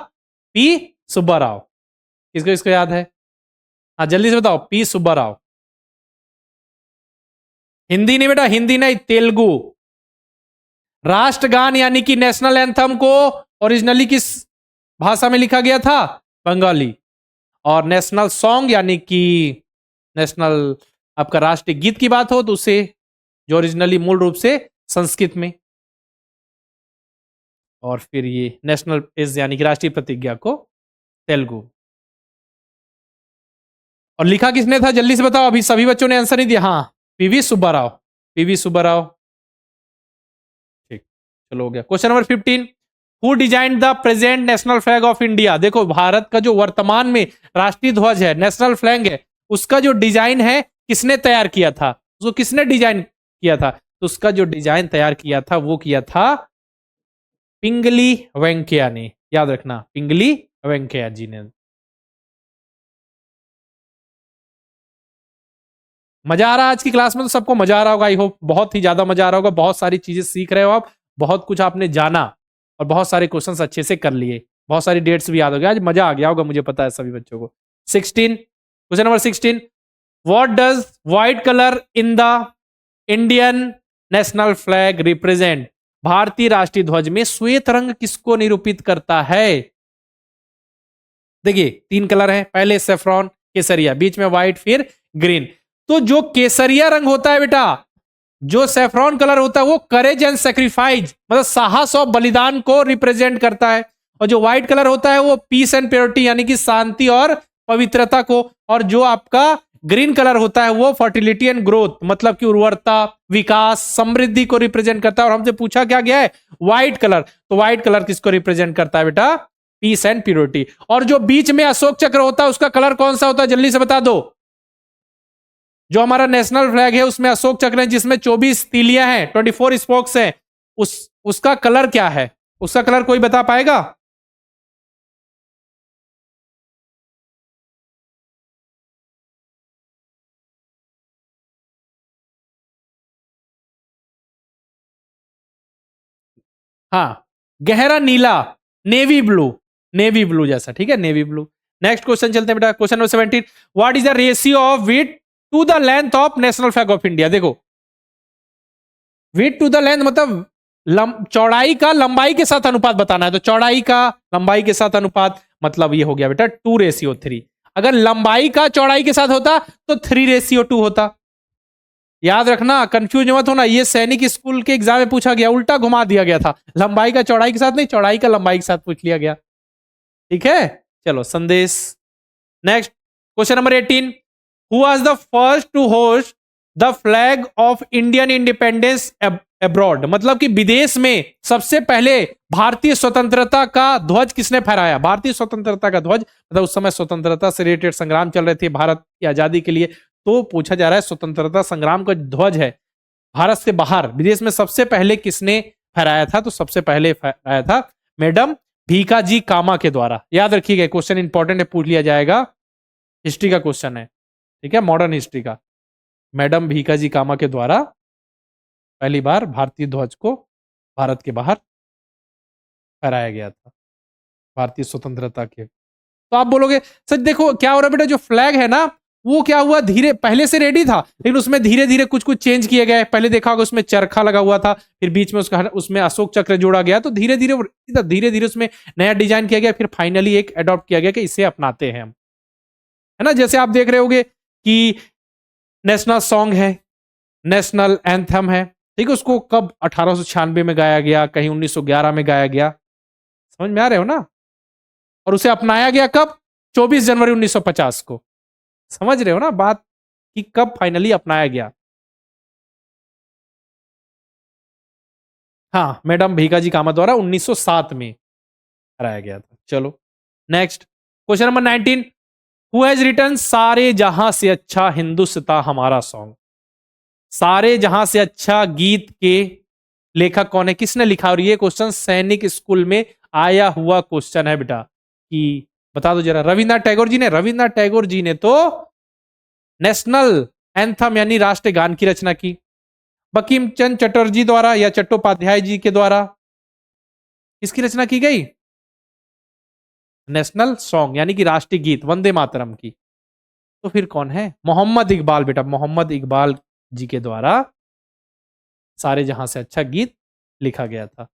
पी सुब्बा राव। किसको इसको याद है? हाँ जल्दी से बताओ, पी सुब्बा राव। हिंदी नहीं बेटा, हिंदी नहीं, तेलुगु। राष्ट्रगान यानी कि नेशनल एंथम को ओरिजिनली किस भाषा में लिखा गया था? बंगाली। और नेशनल सॉन्ग यानी कि नेशनल आपका राष्ट्रीय गीत की बात हो तो उसे जो ओरिजिनली मूल रूप से संस्कृत में। और फिर ये नेशनल इज यानी कि राष्ट्रीय प्रतिज्ञा को तेलुगु। और लिखा किसने था जल्दी से बताओ, अभी सभी बच्चों ने आंसर नहीं दिया। हाँ, पीवी सुब्बा राव। पीवी सुब्बा राव। ठीक, चलो हो गया। Question number 15, who design the present national flag of India? देखो भारत का जो वर्तमान में राष्ट्रीय ध्वज है, नेशनल फ्लैग है, उसका जो डिजाइन है किसने तैयार किया था? उसको किसने डिजाइन किया था? तो उसका जो डिजाइन तैयार किया था वो किया था पिंगली वेंकैया ने। याद रखना, पिंगली वेंकैया जी ने। मजा आ रहा है आज की क्लास में? तो सबको मजा आ रहा होगा, आई होप बहुत ही ज्यादा मजा आ रहा होगा। बहुत सारी चीजें सीख रहे हो आप, बहुत कुछ आपने जाना और बहुत सारे क्वेश्चंस अच्छे से कर लिए, बहुत सारी डेट्स भी याद हो गया। आज मजा आ गया होगा, मुझे पता है सभी बच्चों को। 16, question number 16, what does white colour in the Indian national flag represent? भारतीय राष्ट्रीय ध्वज में श्वेत रंग किसको निरूपित करता है? देखिए 3 कलर है, पहले सेफ्रॉन, केसरिया, बीच में व्हाइट, फिर ग्रीन। तो जो केसरिया रंग होता है बेटा, जो सेफ्रॉन कलर होता है वो करेज एंड सेक्रीफाइस, मतलब साहस और बलिदान को रिप्रेजेंट करता है। और जो व्हाइट कलर होता है वो पीस एंड प्योरिटी यानी कि शांति और पवित्रता को। और जो आपका ग्रीन कलर होता है वो फर्टिलिटी एंड ग्रोथ, मतलब कि उर्वरता, विकास, समृद्धि को रिप्रेजेंट करता है। और हमसे पूछा क्या गया है? White colour. तो व्हाइट कलर किसको रिप्रेजेंट करता है बेटा? Peace and purity. और जो बीच में अशोक चक्र होता है उसका कलर कौन सा होता है? जल्दी से बता दो। जो हमारा नेशनल फ्लैग है उसमें अशोक चक्र है जिसमें 24 तीलियां हैं, 24 स्पोक्स हैं, उसका कलर क्या है? उसका कलर कोई बता पाएगा? हाँ, गहरा नीला, नेवी ब्लू, नेवी ब्लू जैसा, ठीक है, नेवी ब्लू। नेक्स्ट क्वेश्चन चलते हैं बेटा, question number 17, what is the ratio of width to the length of national flag of India? देखो विड्थ टू द लेंथ मतलब चौड़ाई का लंबाई के साथ अनुपात बताना है। तो चौड़ाई का लंबाई के साथ अनुपात मतलब ये हो गया बेटा 2:3। अगर लंबाई का चौड़ाई के साथ होता तो 3:2 होता। याद रखना, कंफ्यूज मत होना, ये सैनिक स्कूल के एग्जाम में पूछा गया, उल्टा घुमा दिया गया था। लंबाई का चौड़ाई के साथ नहीं, चौड़ाई का लंबाई के साथ पूछ लिया गया। ठीक है, चलो संदेश। Next question number 18, who was the first to host the flag of Indian independence abroad? मतलब कि विदेश में सबसे पहले भारतीय स्वतंत्रता का ध्वज किसने फहराया? भारतीय स्वतंत्रता का ध्वज मतलब उस समय स्वतंत्रता से रिलेटेड संग्राम चल रहे थे भारत की आजादी के लिए। तो पूछा जा रहा है स्वतंत्रता संग्राम का ध्वज है भारत से बाहर विदेश में सबसे पहले किसने फहराया था? तो सबसे पहले फहराया था मैडम भीका जी कामा के द्वारा। याद रखिएगा, क्वेश्चन इंपॉर्टेंट है, पूछ लिया जाएगा, हिस्ट्री का क्वेश्चन है, ठीक है, मॉडर्न हिस्ट्री का। मैडम भीका जी कामा के द्वारा पहली बार भारतीय ध्वज को भारत के बाहर फहराया गया था भारतीय स्वतंत्रता के। तो आप बोलोगे सर देखो क्या हो रहा है बेटा, जो फ्लैग है ना वो क्या हुआ, धीरे पहले से रेडी था लेकिन उसमें धीरे धीरे कुछ कुछ चेंज किए गए। पहले देखा होगा उसमें चरखा लगा हुआ था, फिर बीच में उसमें अशोक चक्र जोड़ा गया, तो धीरे धीरे उसमें नया डिजाइन किया गया, फिर फाइनली एक अडॉप्ट किया गया कि इसे अपनाते हैं हम, है ना। जैसे आप देख रहे होगे कि नेशनल सॉन्ग है, नेशनल एंथम है, ठीक है, उसको कब 1896 में गाया गया, कहीं 1911 में गाया गया, समझ में आ रहे हो ना। और उसे अपनाया गया कब? 24 जनवरी 1950 को। समझ रहे हो ना बात कि कब फाइनली अपनाया गया। हाँ, मैडम भीका जी कामा द्वारा 1907 में कराया गया था। चलो next question number 19, who has written सारे जहां से अच्छा हिंदुस्तां हमारा सॉन्ग? सारे जहां से अच्छा गीत के लेखक कौन है, किसने लिखा? और ये क्वेश्चन सैनिक स्कूल में आया हुआ क्वेश्चन है बेटा, कि बता दो जरा। रविन्द्रनाथ टैगोर जी ने? रविन्द्रनाथ टैगोर जी ने तो नेशनल एंथम यानी राष्ट्रीय गान की रचना की। बंकिम चंद्र चटर्जी द्वारा या चट्टोपाध्याय जी के द्वारा किसकी रचना की गई? नेशनल सॉन्ग यानी कि राष्ट्रीय गीत वंदे मातरम की। तो फिर कौन है? मोहम्मद इकबाल बेटा, मोहम्मद इकबाल जी के द्वारा सारे जहां से अच्छा गीत लिखा गया था।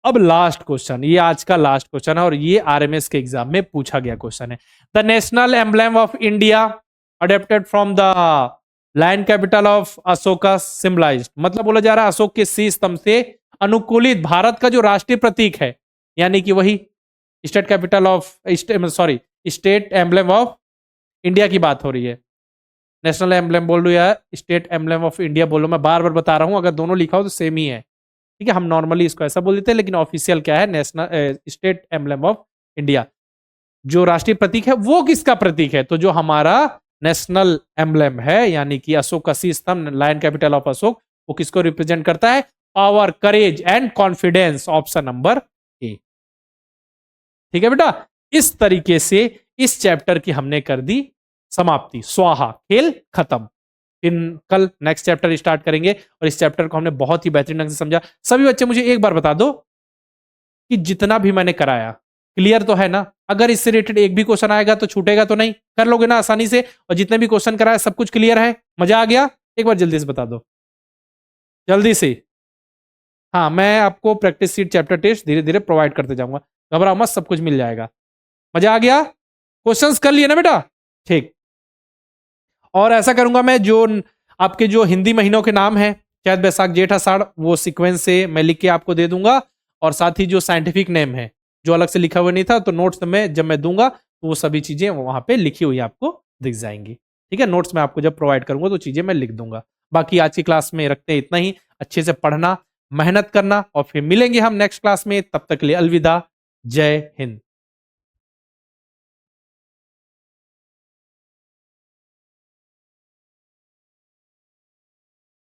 अब लास्ट क्वेश्चन, ये आज का लास्ट क्वेश्चन है और ये आरएमएस के एग्जाम में पूछा गया क्वेश्चन है। The national emblem of India adapted from the lion capital of Ashoka symbolized, मतलब बोला जा रहा है अशोक के शीश स्तंभ से अनुकूलित भारत का जो राष्ट्रीय प्रतीक है, यानी कि वही state capital of sorry state emblem of India की बात हो रही है। नेशनल एम्बलम बोल लो या स्टेट एम्बलम ऑफ इंडिया बोलो, मैं बार बार बता रहा हूं, अगर दोनों लिखा हो तो सेम ही है, ठीक है। हम नॉर्मली इसको ऐसा बोल देते हैं, लेकिन ऑफिशियल क्या है? National state emblem of India. जो राष्ट्रीय प्रतीक है वो किसका प्रतीक है? तो जो हमारा नेशनल एम्बलम है यानी कि अशोक का शीश स्तंभ, लायन कैपिटल ऑफ अशोक, वो किसको रिप्रेजेंट करता है? Power, courage and confidence, option number A. ठीक है बेटा, इस तरीके से इस चैप्टर की हमने कर दी समाप्ति, स्वाहा, खेल खत्म। इन कल नेक्स्ट चैप्टर स्टार्ट करेंगे और इस चैप्टर को हमने बहुत ही बेहतरीन ढंग से समझा। सभी बच्चे मुझे एक बार बता दो कि जितना भी मैंने कराया क्लियर तो है ना? अगर इससे रिलेटेड एक भी क्वेश्चन आएगा तो छूटेगा तो नहीं? कर लोगे ना आसानी से? और जितने भी क्वेश्चन कराया सब कुछ क्लियर है? मजा आ गया? एक बार जल्दी से बता दो, जल्दी से। हाँ, मैं आपको प्रैक्टिस सीट चैप्टर टेस्ट धीरे धीरे प्रोवाइड करते जाऊंगा, घबराओ मत, सब कुछ मिल जाएगा। मजा आ गया? क्वेश्चंस कर लिए ना बेटा? ठीक। और ऐसा करूंगा मैं, जो आपके जो हिंदी महीनों के नाम है, चैत बैसाख जेठ आषाढ़, वो सीक्वेंस से मैं लिख के आपको दे दूंगा। और साथ ही जो साइंटिफिक नेम है जो अलग से लिखा हुआ नहीं था, तो नोट्स में जब मैं दूंगा तो वो सभी चीजें वहां पे लिखी हुई आपको दिख जाएंगी। ठीक है, नोट्स में आपको जब प्रोवाइड करूंगा तो चीजें मैं लिख दूंगा। बाकी आज की क्लास में रखते हैं इतना ही। अच्छे से पढ़ना, मेहनत करना, और फिर मिलेंगे हम नेक्स्ट क्लास में। तब तक के लिए अलविदा, जय हिंद।